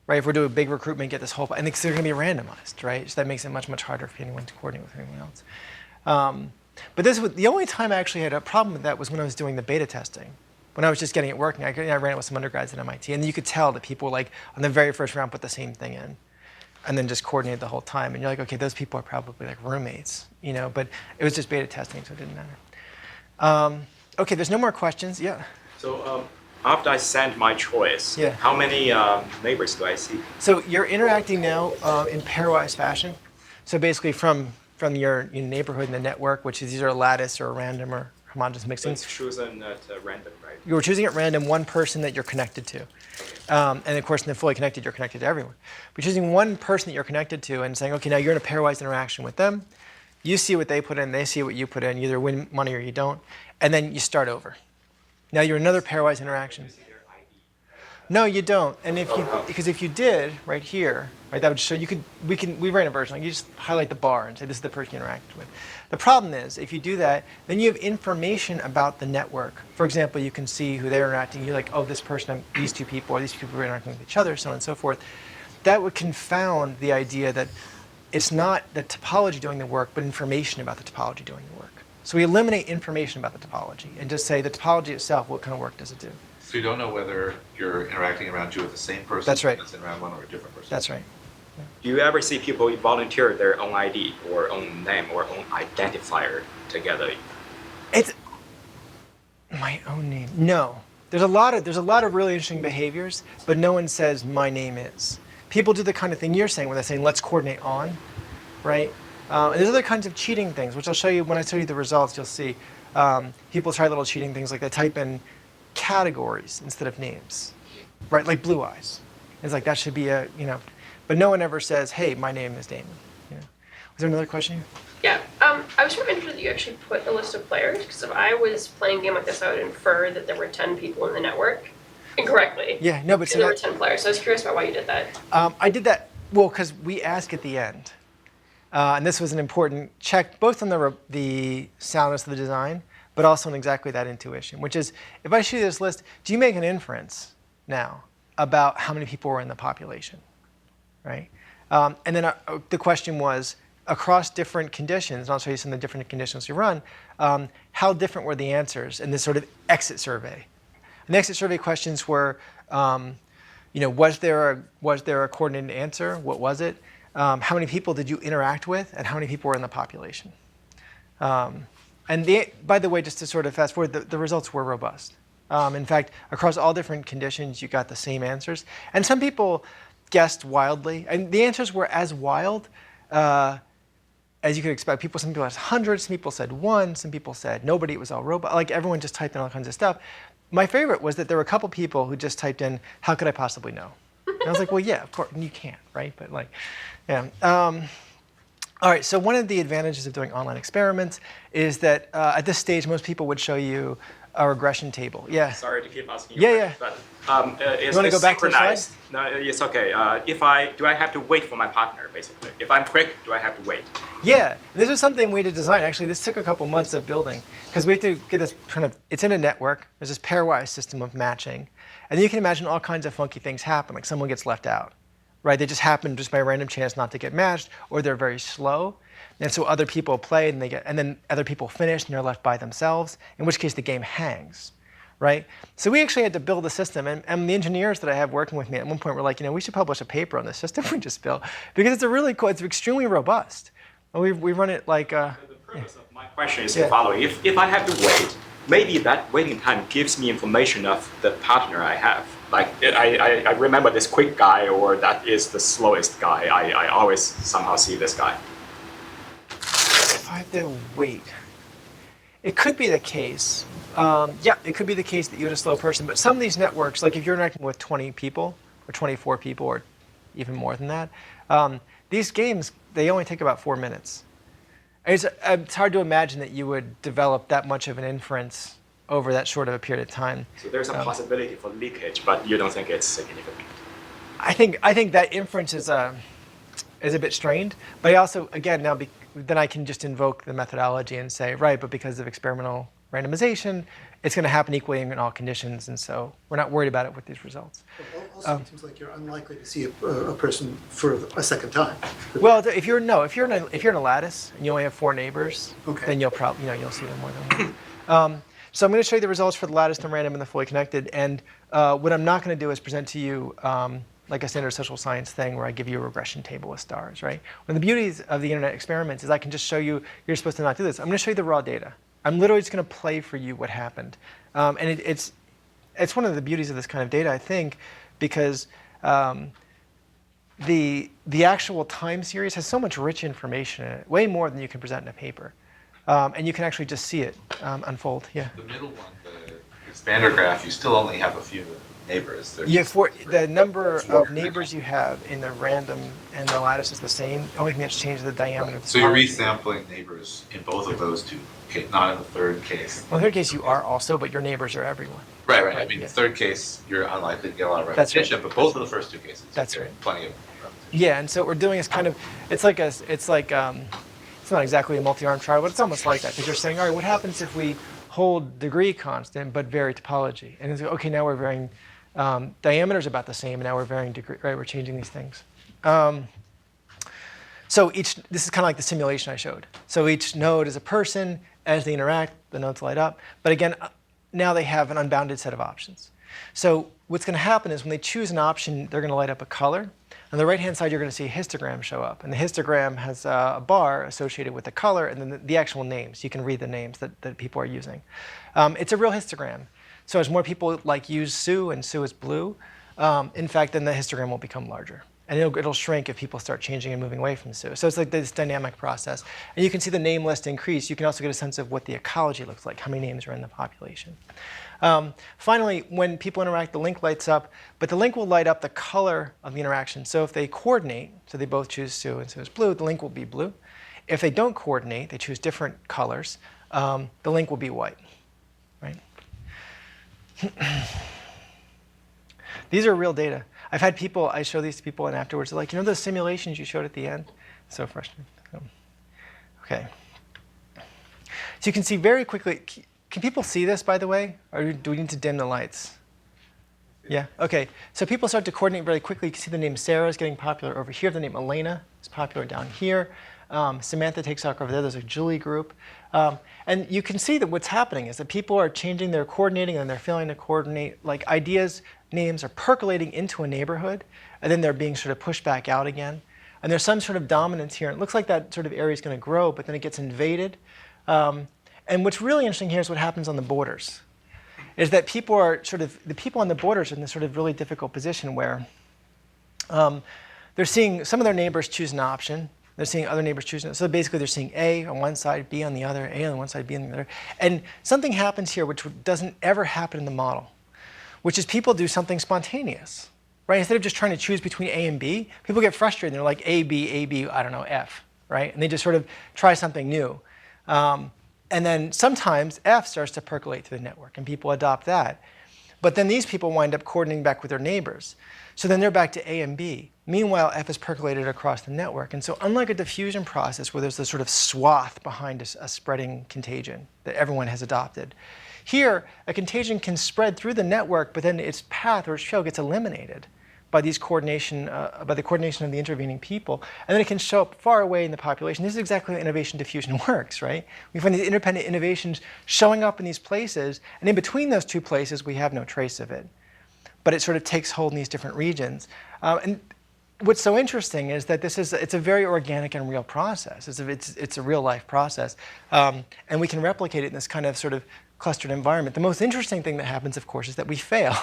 Right? If we're doing a big recruitment, get this whole, and they're going to be randomized, right? So that makes it much, much harder for anyone to coordinate with anyone else. But this was the only time I actually had a problem with that was when I was doing the beta testing. When I was just getting it working, I ran it with some undergrads at MIT, and you could tell that people like on the very first round put the same thing in, and then just coordinated the whole time. And you're like, okay, those people are probably like roommates, you know. But it was just beta testing, so it didn't matter. Okay, there's no more questions. Yeah. So after I send my choice, how many neighbors do I see? So you're interacting now in pairwise fashion. So basically from your neighborhood in the network, which is either a lattice or a random or homogeneous mixins. It's chosen at random, right? You were choosing at random one person that you're connected to. And of course, in the fully connected, you're connected to everyone. But choosing one person that you're connected to and saying, okay, now you're in a pairwise interaction with them. You see what they put in, they see what you put in. You either win money or you don't. And then you start over. Now you're in another pairwise interaction. No, you don't. And because if you did right here, right, that would show we ran a version. Like you just highlight the bar and say this is the person you interacted with. The problem is if you do that, then you have information about the network. For example, you can see who they're interacting. You're like, oh, this person, these two people, or these people are interacting with each other, so on and so forth. That would confound the idea that it's not the topology doing the work, but information about the topology doing the work. So we eliminate information about the topology and just say the topology itself, what kind of work does it do? So you don't know whether you're interacting around two with the same person that's right. that's in round one or a different person. That's right. Yeah. Do you ever see people volunteer their own ID or own name or own identifier together? It's my own name. No. There's a lot of really interesting behaviors, but no one says my name is. People do the kind of thing you're saying when they're saying let's coordinate on, right? And there's other kinds of cheating things, which I'll show you when I show you the results. You'll see people try little cheating things like they type in categories instead of names, right? Like blue eyes. It's like that should be a, you know, but no one ever says, hey, my name is Damon. You know. Was there another question here? Yeah, I was sort of interested that you actually put a list of players, because if I was playing a game like this, I would infer that there were 10 people in the network incorrectly. Yeah, no, but so there were 10 players, so I was curious about why you did that. I did that, well, because we ask at the end. And this was an important check, both on the soundness of the design, but also on exactly that intuition, which is, if I show you this list, do you make an inference now about how many people were in the population, right? And then the question was, across different conditions, and I'll show you some of the different conditions we run, how different were the answers in this sort of exit survey? And the exit survey questions were, you know, was there a coordinated answer? What was it? How many people did you interact with, and how many people were in the population? And by the way, just to sort of fast forward, the results were robust. In fact, across all different conditions, you got the same answers. And some people guessed wildly, and the answers were as wild as you could expect. Some people had hundreds, some people said one, some people said nobody, it was all robot. Like everyone just typed in all kinds of stuff. My favorite was that there were a couple people who just typed in, how could I possibly know? And I was like, well, yeah, of course, and you can't, right? But like, yeah. All right, so one of the advantages of doing online experiments is that at this stage, most people would show you a regression table. Yeah. Sorry to keep asking you. Yeah, but you want to go back to the slide? No, it's okay. Do I have to wait for my partner, basically? If I'm quick, do I have to wait? Yeah, this was something we had to design. Actually, this took a couple months of building because we have to get this kind of, it's in a network. There's this pairwise system of matching. And then you can imagine all kinds of funky things happen, like someone gets left out, right? They just happen just by random chance not to get matched, or they're very slow. And so other people play and then other people finish and they're left by themselves, in which case the game hangs, right? So we actually had to build a system, and the engineers that I have working with me at one point were like, you know, we should publish a paper on the system we just built, because it's a really cool, it's extremely robust. And we run it like... The purpose of my question is the following. If I have to wait, maybe that waiting time gives me information of the partner I have. like I remember this quick guy or that is the slowest guy. I always somehow see this guy. If I have to wait, it could be the case. Yeah, it could be the case that you had a slow person, but some of these networks, like if you're interacting with 20 people or 24 people or even more than that, these games, they only take about 4 minutes. It's hard to imagine that you would develop that much of an inference over that short of a period of time. So there's a possibility for leakage, but you don't think it's significant? I think that inference is a bit strained, but I also, again, then I can just invoke the methodology and say, right, but because of experimental randomization, it's going to happen equally in all conditions, and so we're not worried about it with these results. Also, it seems like you're unlikely to see a person for a second time. Well, if you're in a lattice and you only have 4 neighbors, okay, then you'll probably you'll see them more than once. So I'm going to show you the results for the lattice, the random, and the fully connected. And what I'm not going to do is present to you like a standard social science thing where I give you a regression table with stars, right? One of the beauties of the internet experiments is I can just show you, you're supposed to not do this. I'm going to show you the raw data. I'm literally just going to play for you what happened. And it's one of the beauties of this kind of data, I think, because the actual time series has so much rich information in it, way more than you can present in a paper. And you can actually just see it unfold. Yeah. The middle one, the expander graph, you still only have a few neighbors. The number of neighbors you have in the random and the lattice is the same. The only thing that's changed is the diameter. So you're resampling neighbors in both of those two, not in the third case. Well, in the third case you are also, but your neighbors are everyone. Right. I mean, the third case, you're unlikely to get a lot of repetition, but both of the first 2 cases, that's right. Plenty of repetition. Yeah, and so what we're doing is kind of, it's not exactly a multi-arm trial, but it's almost like that, because you're saying, all right, what happens if we hold degree constant but vary topology? And it's like, okay, now we're varying, diameter's about the same, and now we're varying degree, right? We're changing these things. So this is kind of like the simulation I showed. So each node is a person. As they interact, the nodes light up. But again, now they have an unbounded set of options. So what's going to happen is when they choose an option, they're going to light up a color. On the right-hand side, you're going to see a histogram show up. And the histogram has a bar associated with the color and then the actual names. You can read the names that people are using. It's a real histogram. So as more people use Sue, and Sue is blue, in fact, then the histogram will become larger. And it'll shrink if people start changing and moving away from Sue. So it's like this dynamic process. And you can see the name list increase. You can also get a sense of what the ecology looks like, how many names are in the population. Finally, when people interact, the link lights up, but the link will light up the color of the interaction. So if they coordinate, so they both choose Sue and Sue is blue, the link will be blue. If they don't coordinate, they choose different colors, the link will be white, right? These are real data. I've had people, I show these to people, and afterwards they're like, those simulations you showed at the end? So frustrating. Okay. So you can see very quickly, can people see this, by the way? Or do we need to dim the lights? Yeah, okay. So people start to coordinate very quickly. You can see the name Sarah is getting popular over here. The name Elena is popular down here. Samantha takes off over there. There's a Julie group. And you can see that what's happening is that people are changing their coordinating and they're failing to coordinate. Like ideas, names are percolating into a neighborhood, and then they're being sort of pushed back out again. And there's some sort of dominance here. It looks like that sort of area is going to grow, but then it gets invaded. And what's really interesting here is what happens on the borders. Is that people are the people on the borders are in this sort of really difficult position where they're seeing some of their neighbors choose an option. They're seeing other neighbors choosing it. So basically they're seeing A on one side, B on the other, A on one side, B on the other. And something happens here which doesn't ever happen in the model, which is people do something spontaneous, right? Instead of just trying to choose between A and B, people get frustrated. They're like A, B, I don't know, F, right? And they just sort of try something new. And then sometimes F starts to percolate through the network, and people adopt that. But then these people wind up coordinating back with their neighbors. So then they're back to A and B. Meanwhile, F is percolated across the network. And so unlike a diffusion process where there's this sort of swath behind a spreading contagion that everyone has adopted, here, a contagion can spread through the network, but then its path or its trail gets eliminated by the coordination of the intervening people. And then it can show up far away in the population. This is exactly how innovation diffusion works, right? We find these independent innovations showing up in these places, and in between those two places, we have no trace of it. But it sort of takes hold in these different regions. And what's so interesting is that it's a very organic and real process. It's a real life process. And we can replicate it in this kind of sort of clustered environment. The most interesting thing that happens, of course, is that we fail.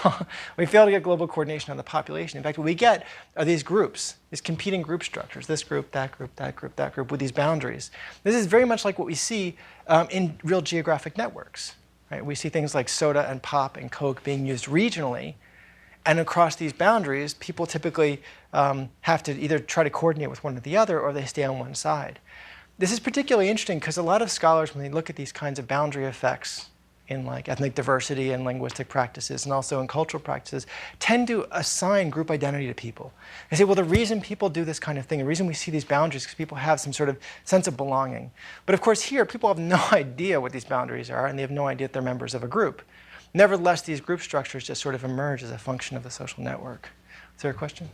We fail to get global coordination on the population. In fact, what we get are these groups, these competing group structures, this group, that group, that group, that group, with these boundaries. This is very much like what we see in real geographic networks. Right? We see things like soda and pop and Coke being used regionally. And across these boundaries, people typically have to either try to coordinate with one or the other, or they stay on one side. This is particularly interesting because a lot of scholars, when they look at these kinds of boundary effects in like ethnic diversity and linguistic practices and also in cultural practices, tend to assign group identity to people. They say, well, the reason people do this kind of thing, the reason we see these boundaries is because people have some sort of sense of belonging. But of course here, people have no idea what these boundaries are, and they have no idea that they're members of a group. Nevertheless, these group structures just sort of emerge as a function of the social network. Is there a question?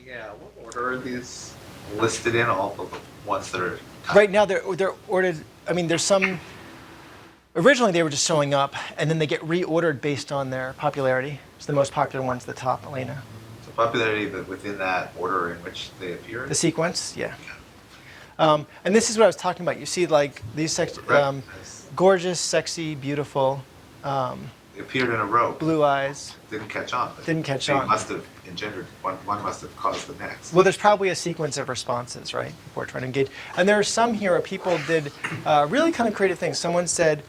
Yeah, what order are these listed in, all of the ones that are... Right now, they're ordered, I mean, there's some, originally they were just showing up, and then they get reordered based on their popularity. So the most popular one's the top, Elena. So popularity, but within that order in which they appear? The sequence, yeah. And this is what I was talking about. You see, like, these gorgeous, sexy, beautiful, they appeared in a row. blue eyes. Didn't catch on. Didn't catch they on. Must have engendered, one must have caused the next. Well, there's probably a sequence of responses, right? People are trying to engage. And there are some here where people did really kind of creative things. Someone said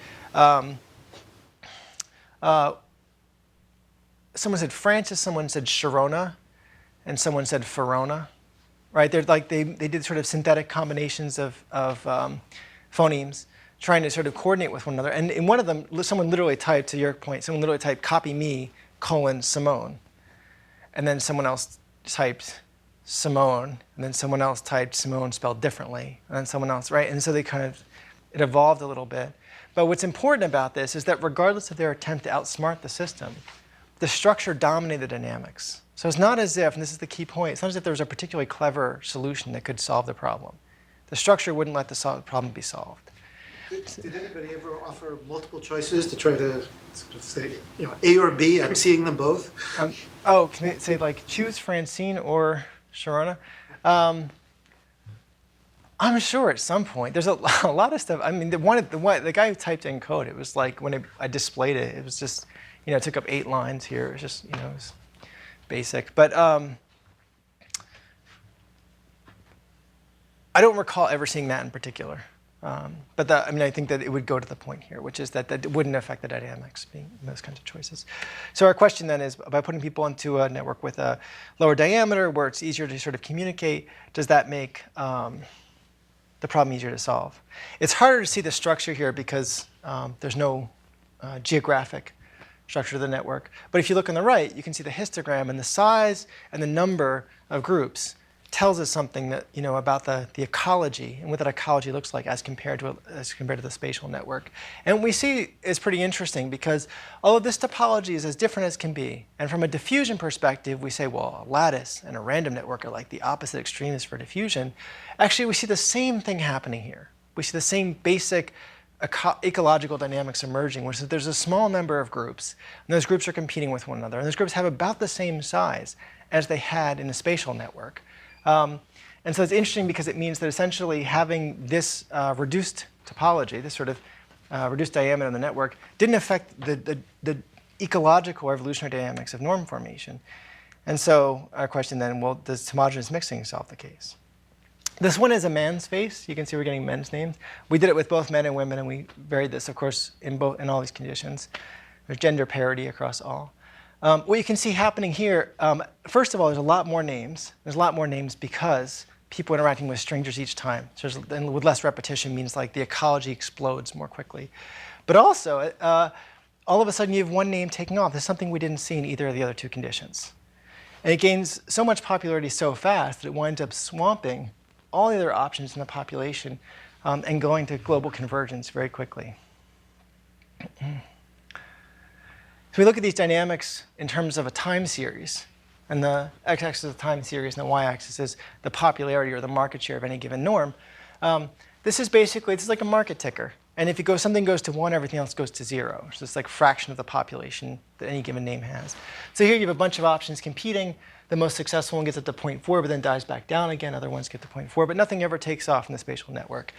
Francis, someone said Sharona, and someone said Farona, right? They're like they did sort of synthetic combinations of phonemes, trying to sort of coordinate with one another. And in one of them, someone literally typed, to your point, someone literally typed copy me, Simone. And then someone else typed Simone, and then someone else typed Simone spelled differently, and then someone else, right? And so they kind of, it evolved a little bit. But what's important about this is that regardless of their attempt to outsmart the system, the structure dominated the dynamics. So it's not as if, and this is the key point, it's not as if there was a particularly clever solution that could solve the problem. The structure wouldn't let the problem be solved. Did anybody ever offer multiple choices to try to sort of say, you know, A or B? I'm seeing them both. Can they say like choose Francine or Sharona? I'm sure at some point there's a lot of stuff. I mean, the guy who typed in code, it was like when I displayed it, it was just, you know, it took up 8 lines here. It was just, you know, it was basic. But I don't recall ever seeing that in particular. But I mean, I think that it would go to the point here, which is that it wouldn't affect the dynamics being those kinds of choices. So our question then is, by putting people into a network with a lower diameter where it's easier to sort of communicate, does that make the problem easier to solve? It's harder to see the structure here because there's no geographic structure of the network. But if you look on the right, you can see the histogram, and the size and the number of groups tells us something that, you know, about the ecology and what that ecology looks like as compared to the spatial network. And what we see is pretty interesting because although this topology is as different as can be, and from a diffusion perspective, we say, well, a lattice and a random network are like the opposite extremes for diffusion. Actually, we see the same thing happening here. We see the same basic ecological dynamics emerging, which is that there's a small number of groups, and those groups are competing with one another. And those groups have about the same size as they had in the spatial network. And so it's interesting because it means that essentially having this reduced topology, this sort of reduced diameter in the network, didn't affect the ecological or evolutionary dynamics of norm formation. And so our question then, well, does homogeneous mixing solve the case? This one is a man's face. You can see we're getting men's names. We did it with both men and women, and we varied this, of course, in all these conditions. There's gender parity across all. What you can see happening here, first of all, there's a lot more names. There's a lot more names because people interacting with strangers each time. So and with less repetition means like the ecology explodes more quickly. But also, all of a sudden you have one name taking off. There's something we didn't see in either of the other 2 conditions. And it gains so much popularity so fast that it winds up swamping all the other options in the population and going to global convergence very quickly. So we look at these dynamics in terms of a time series. And the x-axis is the time series, and the y-axis is the popularity or the market share of any given norm. This is like a market ticker. And if something goes to 1, everything else goes to 0. So it's like a fraction of the population that any given name has. So here you have a bunch of options competing. The most successful one gets up to 0.4, but then dies back down again. Other ones get to 0.4, but nothing ever takes off in the spatial network.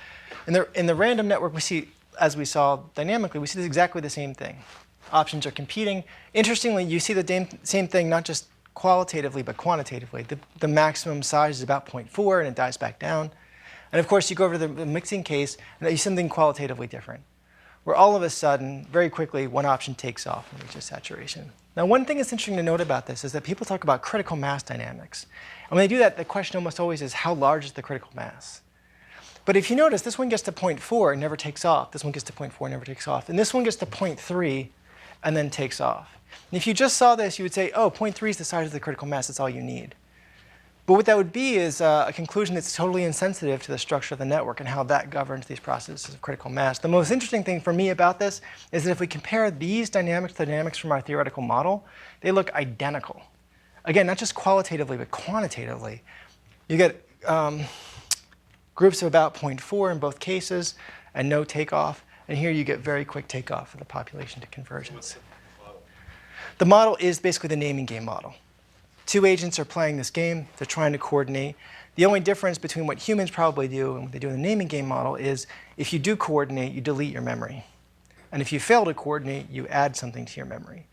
In the random network, we see as we saw dynamically, we see exactly the same thing. Options are competing. Interestingly, you see the same thing not just qualitatively, but quantitatively. The maximum size is about 0.4, and it dies back down. And of course, you go over to the mixing case, and you see something qualitatively different, where all of a sudden, very quickly, one option takes off and reaches saturation. Now, one thing that's interesting to note about this is that people talk about critical mass dynamics. And when they do that, the question almost always is, how large is the critical mass? But if you notice, this one gets to 0.4 and never takes off. This one gets to 0.4 and never takes off. And this one gets to 0.3 and then takes off. And if you just saw this, you would say, oh, 0.3 is the size of the critical mass. That's all you need. But what that would be is a conclusion that's totally insensitive to the structure of the network and how that governs these processes of critical mass. The most interesting thing for me about this is that if we compare these dynamics to the dynamics from our theoretical model, they look identical. Again, not just qualitatively, but quantitatively. You get groups of about 0.4 in both cases and no takeoff. And here you get very quick takeoff of the population to convergence. The model is basically the naming game model. Two agents are playing this game. They're trying to coordinate. The only difference between what humans probably do and what they do in the naming game model is if you do coordinate, you delete your memory. And if you fail to coordinate, you add something to your memory.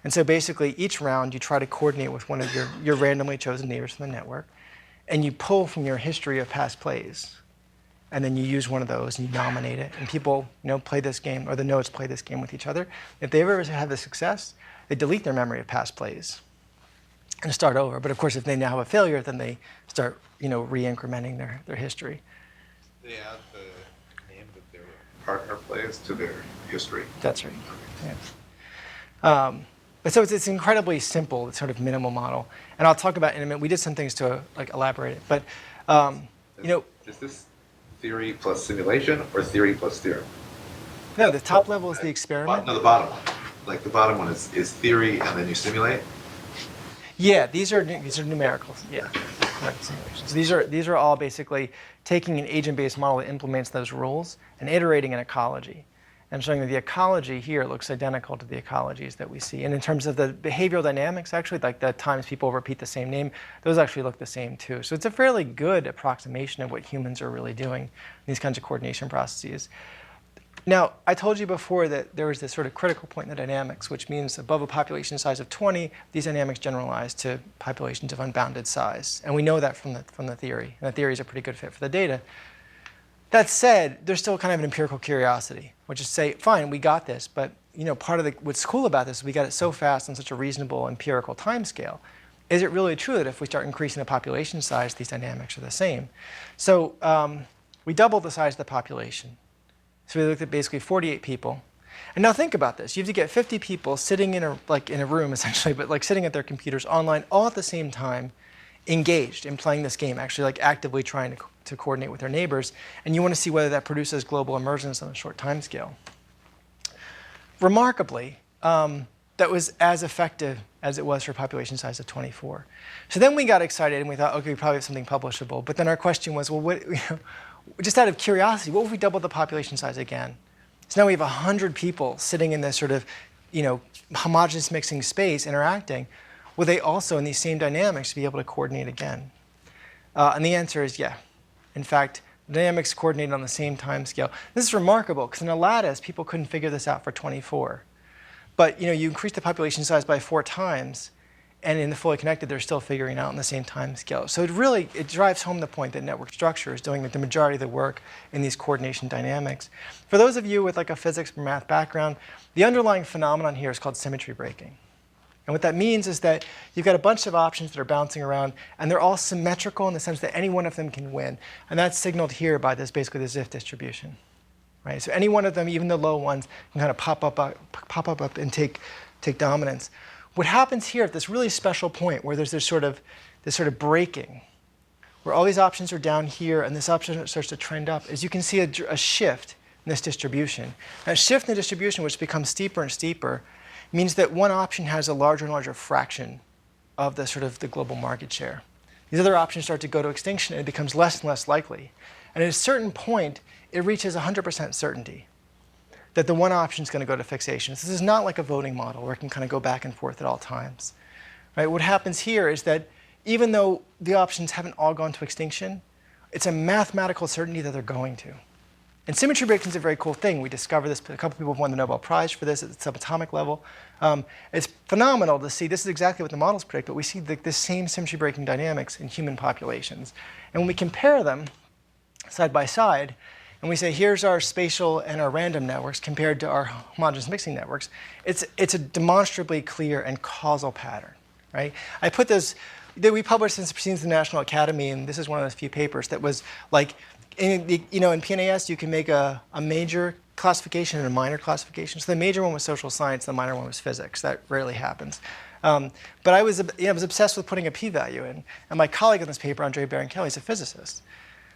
And so basically, each round, you try to coordinate with one of your randomly chosen neighbors from the network. And you pull from your history of past plays. And then you use one of those and you nominate it. And people play this game, or the nodes play this game with each other. If they ever have the success, they delete their memory of past plays and start over. But of course, if they now have a failure, then they start re-incrementing their history. They add the name that their partner plays to their history. That's right. Yeah. But so it's incredibly simple, it's sort of minimal model. And I'll talk about in a minute. We did some things to elaborate it. But is this theory plus simulation or theory plus theorem? No, the top level is the experiment. No, the bottom one. Like the bottom one is theory and then you simulate? Yeah, these are numericals. Yeah, simulations. These are all basically taking an agent-based model that implements those rules and iterating an ecology, and showing that the ecology here looks identical to the ecologies that we see. And in terms of the behavioral dynamics, actually, like the times people repeat the same name, those actually look the same too. So it's a fairly good approximation of what humans are really doing in these kinds of coordination processes. Now, I told you before that there was this sort of critical point in the dynamics, which means above a population size of 20, these dynamics generalize to populations of unbounded size. And we know that from the theory. And the theory is a pretty good fit for the data. That said, there's still kind of an empirical curiosity, which is to say, fine, we got this, but part of what's cool about this is we got it so fast on such a reasonable empirical time scale. Is it really true that if we start increasing the population size, these dynamics are the same? So we doubled the size of the population. So we looked at basically 48 people. And now think about this. You have to get 50 people sitting in a room, essentially, but sitting at their computers online all at the same time, engaged in playing this game, actually actively trying to coordinate with their neighbors. And you want to see whether that produces global emergence on a short time scale. Remarkably, that was as effective as it was for a population size of 24. So then we got excited and we thought, okay, we probably have something publishable. But then our question was, well, what, just out of curiosity, what if we doubled the population size again? So now we have 100 people sitting in this sort of, homogeneous mixing space interacting. Will they also, in these same dynamics, be able to coordinate again? And the answer is yeah. In fact, the dynamics coordinate on the same time scale. This is remarkable, because in a lattice, people couldn't figure this out for 24. But you increase the population size by 4 times, and in the fully connected, they're still figuring out on the same time scale. So it drives home the point that network structure is doing the majority of the work in these coordination dynamics. For those of you with a physics or math background, the underlying phenomenon here is called symmetry breaking. And what that means is that you've got a bunch of options that are bouncing around, and they're all symmetrical in the sense that any one of them can win. And that's signaled here by basically the Ziff distribution. Right? So any one of them, even the low ones, can kind of pop up and take dominance. What happens here at this really special point where there's this sort of breaking, where all these options are down here and this option starts to trend up, is you can see a shift in this distribution. That shift in the distribution, which becomes steeper and steeper, means that one option has a larger and larger fraction of the global market share. These other options start to go to extinction and it becomes less and less likely. And at a certain point, it reaches 100% certainty that the one option is going to go to fixation. So this is not like a voting model where it can kind of go back and forth at all times. Right? What happens here is that even though the options haven't all gone to extinction, it's a mathematical certainty that they're going to. And symmetry breaking is a very cool thing. We discovered this. A couple people have won the Nobel Prize for this at the subatomic level. It's phenomenal to see. This is exactly what the models predict, but we see this same symmetry breaking dynamics in human populations. And when we compare them side by side, and we say, here's our spatial and our random networks compared to our homogeneous mixing networks, it's a demonstrably clear and causal pattern, right? I put this, that we published in Proceedings of the National Academy, and this is one of those few papers that was like, in PNAS, you can make a major classification and a minor classification. So the major one was social science, the minor one was physics. That rarely happens. But I was obsessed with putting a p-value in. And my colleague on this paper, Andre Baron-Kelly, is a physicist.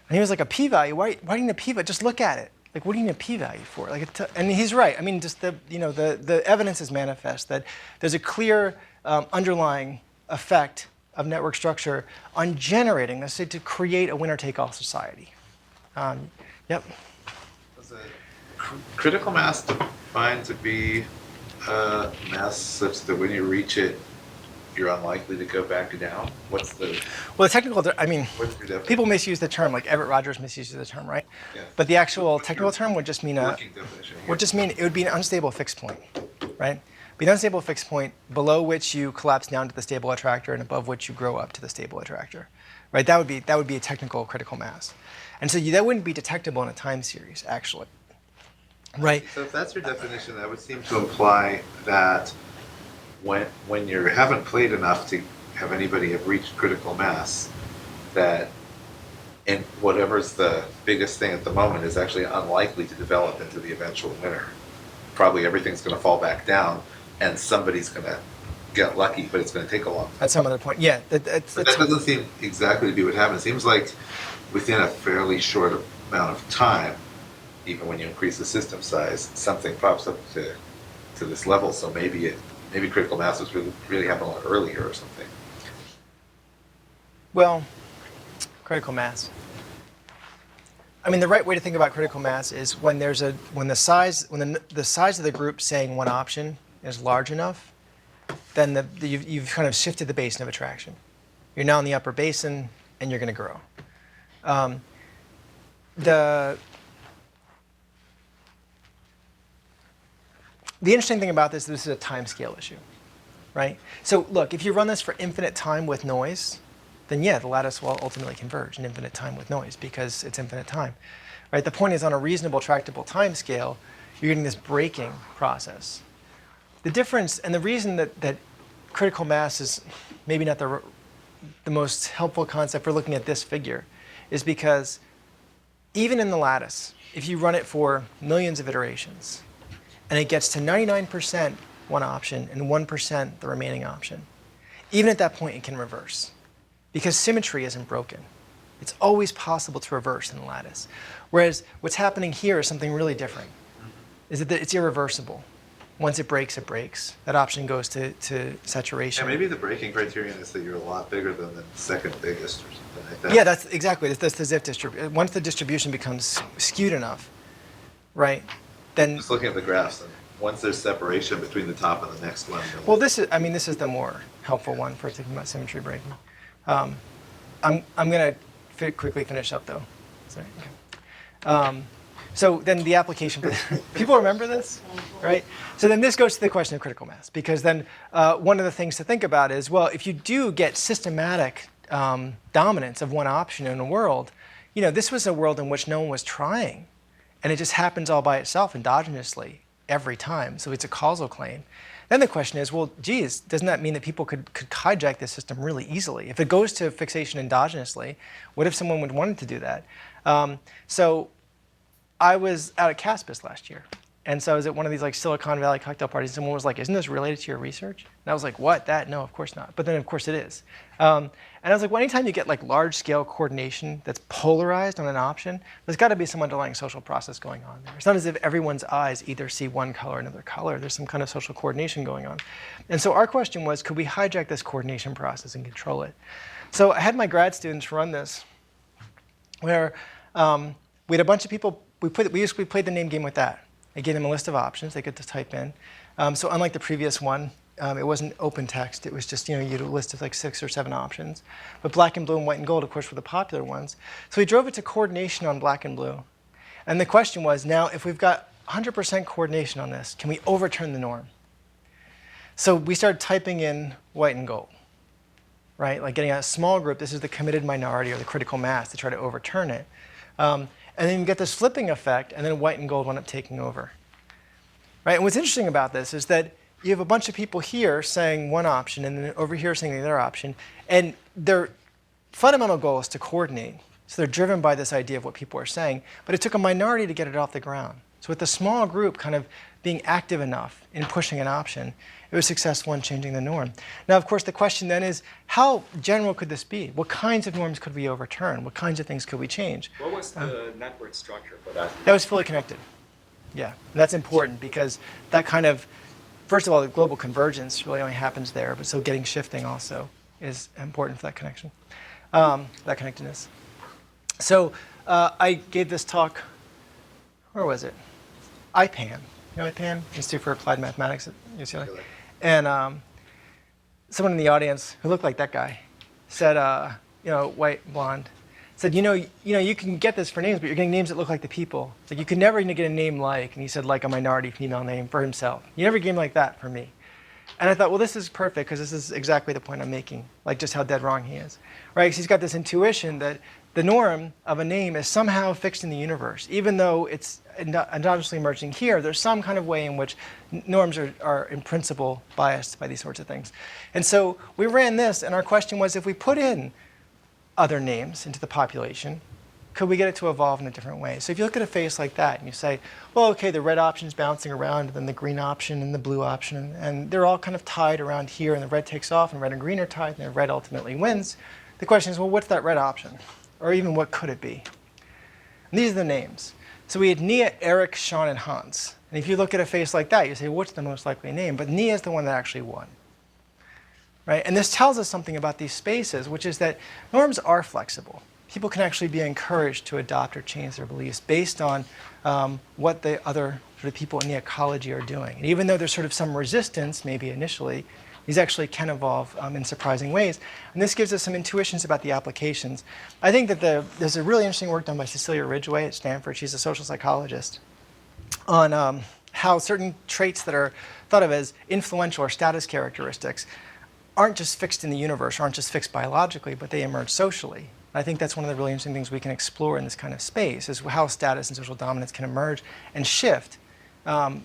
And he was like, a p-value? Why do you need a p-value? Just look at it. Like, what do you need a p-value for? And he's right. I mean, just the evidence is manifest that there's a clear underlying effect of network structure on generating, let's say, to create a winner-take-all society. Yep. Was it critical mass defined to be a mass such that when you reach it, you're unlikely to go back down? What's the... Well, the technical, I mean, what's your definition? people misuse the term, like Everett Rogers misuses the term, right? Yeah. But the actual technical term would just mean Working definition. it would be an unstable fixed point, right? Be an unstable fixed point below which you collapse down to the stable attractor and above which you grow up to the stable attractor, right? That would be a technical critical mass. And so that wouldn't be detectable in a time series, actually. Right? So if that's your definition, that would seem to imply that when you haven't played enough to have anybody have reached critical mass, that and whatever's the biggest thing at the moment is actually unlikely to develop into the eventual winner. Probably everything's going to fall back down, and somebody's going to get lucky, but it's going to take a long time. That's some other point. Yeah. But that doesn't seem exactly to be what happened. It seems like within a fairly short amount of time, even when you increase the system size, something pops up to this level. So maybe critical mass was really happened a lot earlier or something. Well, critical mass. I mean, the right way to think about critical mass is when the size of the group saying one option is large enough, then you've kind of shifted the basin of attraction. You're now in the upper basin, and you're going to grow. The interesting thing about this is a time scale issue, right? So look, if you run this for infinite time with noise, then yeah, the lattice will ultimately converge in infinite time with noise because it's infinite time, right? The point is on a reasonable tractable time scale, you're getting this breaking process. The difference and the reason that critical mass is maybe not the most helpful concept for looking at this figure is because even in the lattice, if you run it for millions of iterations, and it gets to 99% one option and 1% the remaining option, even at that point it can reverse because symmetry isn't broken. It's always possible to reverse in the lattice. Whereas what's happening here is something really different, is that it's irreversible. Once it breaks, it breaks. That option goes to saturation. Yeah, maybe the breaking criterion is that you're a lot bigger than the second biggest or something like that. Yeah, that's exactly. That's the ZIF distribution. Once the distribution becomes skewed enough, right, then... Just looking at the graphs, and once there's separation between the top and the next one. Well, this is the more helpful one for thinking about symmetry breaking. I'm going to quickly finish up, though. Sorry. Okay. So then the application, people remember this, right? So then this goes to the question of critical mass, because then one of the things to think about is, well, if you do get systematic dominance of one option in a world, this was a world in which no one was trying, and it just happens all by itself endogenously every time, so it's a causal claim. Then the question is, well, geez, doesn't that mean that people could hijack this system really easily? If it goes to fixation endogenously, what if someone would want to do that? So I was out at Caspis last year, and so I was at one of these like Silicon Valley cocktail parties, and someone was like, isn't this related to your research? And I was like, what, that? No, of course not. But then of course it is. And I was like, well, anytime you get like large scale coordination that's polarized on an option, there's got to be some underlying social process going on there. It's not as if everyone's eyes either see one color or another color. There's some kind of social coordination going on. And so our question was, could we hijack this coordination process and control it? So I had my grad students run this, where we had a bunch of people. We played the name game with that. I gave them a list of options they could just type in. So unlike the previous one, it wasn't open text. It was just, you had a list of like 6 or 7 options. But black and blue and white and gold, of course, were the popular ones. So we drove it to coordination on black and blue. And the question was, now, if we've got 100% coordination on this, can we overturn the norm? So we started typing in white and gold, right? Like getting a small group, this is the committed minority or the critical mass to try to overturn it. And then you get this flipping effect, and then white and gold wind up taking over. Right? And what's interesting about this is that you have a bunch of people here saying one option, and then over here saying the other option, and their fundamental goal is to coordinate. So they're driven by this idea of what people are saying, but it took a minority to get it off the ground. So with the small group kind of being active enough in pushing an option, it was successful in changing the norm. Now, of course, the question then is, how general could this be? What kinds of norms could we overturn? What kinds of things could we change? What was the network structure for that? That was fully connected. Yeah, and that's important because that kind of, first of all, the global convergence really only happens there, but so getting shifting also is important for that connection, that connectedness. So I gave this talk, where was it? IPAN. You know IPAN? Institute for Applied Mathematics at UCLA. And someone in the audience who looked like that guy said, white, blonde, said, you can get this for names, but you're getting names that look like the people. Like you could never get a name like, and he said like a minority female name for himself. You never get a name like that for me. And I thought, well, this is perfect because this is exactly the point I'm making, like just how dead wrong he is, right? Because he's got this intuition that the norm of a name is somehow fixed in the universe. Even though it's endogenously emerging here, there's some kind of way in which norms are in principle biased by these sorts of things. And so we ran this, and our question was, if we put in other names into the population, could we get it to evolve in a different way? So if you look at a face like that and you say, well, okay, the red option's bouncing around, and then the green option and the blue option, and they're all kind of tied around here, and the red takes off, and red and green are tied, and the red ultimately wins. The question is, well, what's that red option? Or even what could it be? And these are the names. So we had Nia, Eric, Sean, and Hans. And if you look at a face like that, you say, what's the most likely name? But Nia is the one that actually won. Right? And this tells us something about these spaces, which is that norms are flexible. People can actually be encouraged to adopt or change their beliefs based on what the other sort of people in the ecology are doing. And even though there's sort of some resistance, maybe initially, these actually can evolve in surprising ways. And this gives us some intuitions about the applications. I think that there's a really interesting work done by Cecilia Ridgway at Stanford. She's a social psychologist on how certain traits that are thought of as influential or status characteristics aren't just fixed in the universe, aren't just fixed biologically, but they emerge socially. I think that's one of the really interesting things we can explore in this kind of space, is how status and social dominance can emerge and shift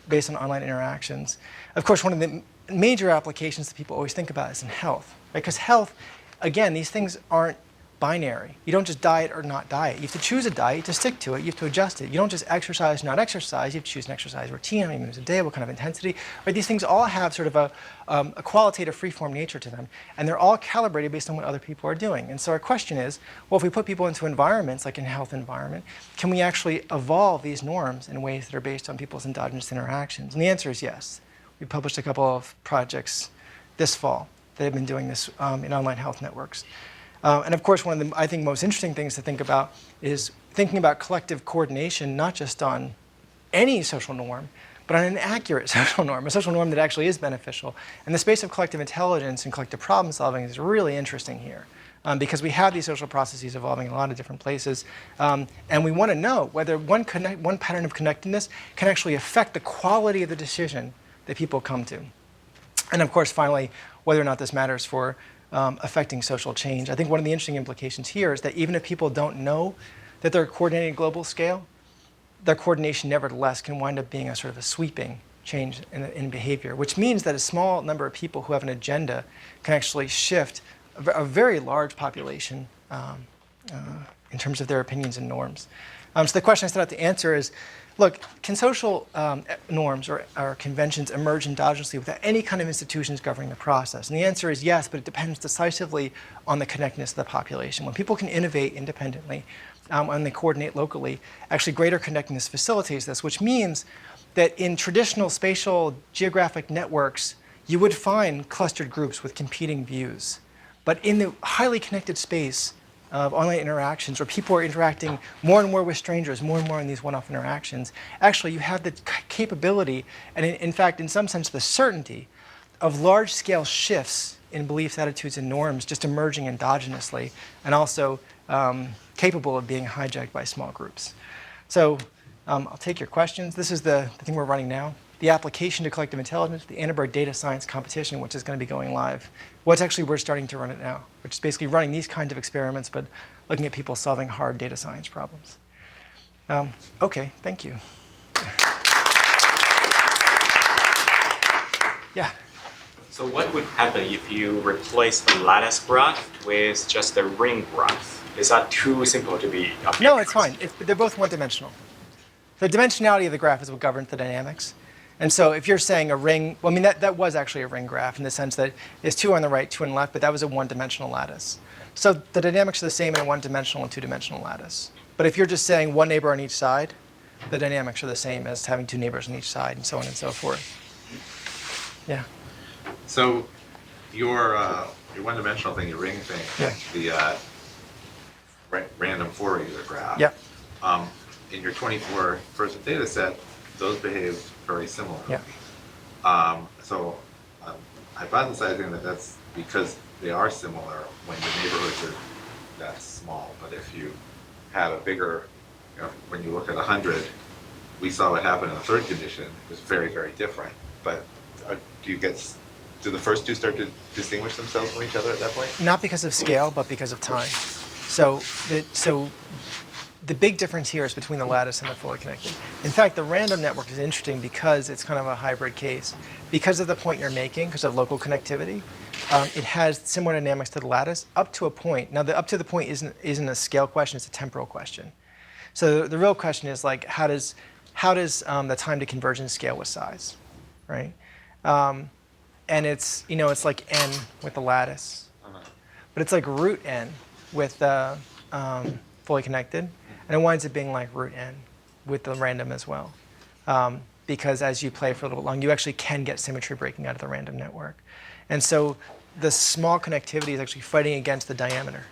based on online interactions. Of course, one of the major applications that people always think about is in health, right? Because health, again, these things aren't binary. You don't just diet or not diet. You have to choose a diet to stick to it. You have to adjust it. You don't just exercise, not exercise. You have to choose an exercise routine, how many minutes a day, what kind of intensity. Right? These things all have sort of a qualitative free-form nature to them, and they're all calibrated based on what other people are doing. And so our question is, well, if we put people into environments, like in a health environment, can we actually evolve these norms in ways that are based on people's endogenous interactions? And the answer is yes. We published a couple of projects this fall that have been doing this in online health networks. And of course, one of the, I think, most interesting things to think about is thinking about collective coordination, not just on any social norm, but on an accurate social norm, a social norm that actually is beneficial. And the space of collective intelligence and collective problem solving is really interesting here. Because we have these social processes evolving in a lot of different places. And we want to know whether one pattern of connectedness can actually affect the quality of the decision that people come to. And of course, finally, whether or not this matters for affecting social change. I think one of the interesting implications here is that even if people don't know that they're coordinating at global scale, their coordination nevertheless can wind up being a sort of a sweeping change in behavior, which means that a small number of people who have an agenda can actually shift a very large population in terms of their opinions and norms. So the question I set out to answer is, look, can social norms or conventions emerge endogenously without any kind of institutions governing the process? And the answer is yes, but it depends decisively on the connectedness of the population. When people can innovate independently and they coordinate locally, actually greater connectedness facilitates this, which means that in traditional spatial geographic networks, you would find clustered groups with competing views. But in the highly connected space of online interactions, where people are interacting more and more with strangers, more and more in these one-off interactions, actually you have the capability, and in fact, in some sense, the certainty of large-scale shifts in beliefs, attitudes, and norms just emerging endogenously, and also capable of being hijacked by small groups. So I'll take your questions. This is the thing we're running now. The application to collective intelligence, the Annenberg data science competition, which is going to be going live. What's actually, we're starting to run it now, which is basically running these kinds of experiments, but looking at people solving hard data science problems. OK, thank you. Yeah. So what would happen if you replace the lattice graph with just a ring graph? Is that too simple to be objective? No, it's fine. They're both one-dimensional. The dimensionality of the graph is what governs the dynamics. And so if you're saying a ring, well, I mean, that was actually a ring graph in the sense that it's 2 on the right, 2 on the left, but that was a one-dimensional lattice. So the dynamics are the same in a one-dimensional and two-dimensional lattice. But if you're just saying one neighbor on each side, the dynamics are the same as having 2 neighbors on each side, and so on and so forth. Yeah. So your one-dimensional thing, your ring thing, Yeah. the random four-user graph. Yeah. In your 24-person data set, those behave very similarly. Yeah. So I'm hypothesizing that that's because they are similar when the neighborhoods are that small. But if you had a bigger, when you look at 100, we saw what happened in the third condition. It was very, very different. But do the first two start to distinguish themselves from each other at that point? Not because of scale, but because of time. So the big difference here is between the lattice and the fully connected. In fact, the random network is interesting because it's kind of a hybrid case. Because of the point you're making, because of local connectivity, it has similar dynamics to the lattice up to a point. Now, the up to the point isn't a scale question, it's a temporal question. So the real question is like, how does the time to convergence scale with size, right? And it's like n with the lattice, but it's like root n with the fully connected, and it winds up being like root n with the random as well, because as you play for a little bit long, you actually can get symmetry breaking out of the random network, and so the small connectivity is actually fighting against the diameter,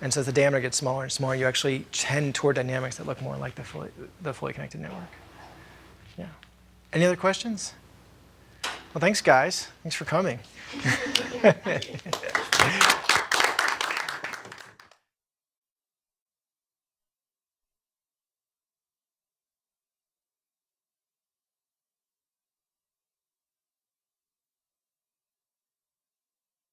and so as the diameter gets smaller and smaller, you actually tend toward dynamics that look more like the fully connected network. Yeah. Any other questions? Well, thanks, guys. Thanks for coming.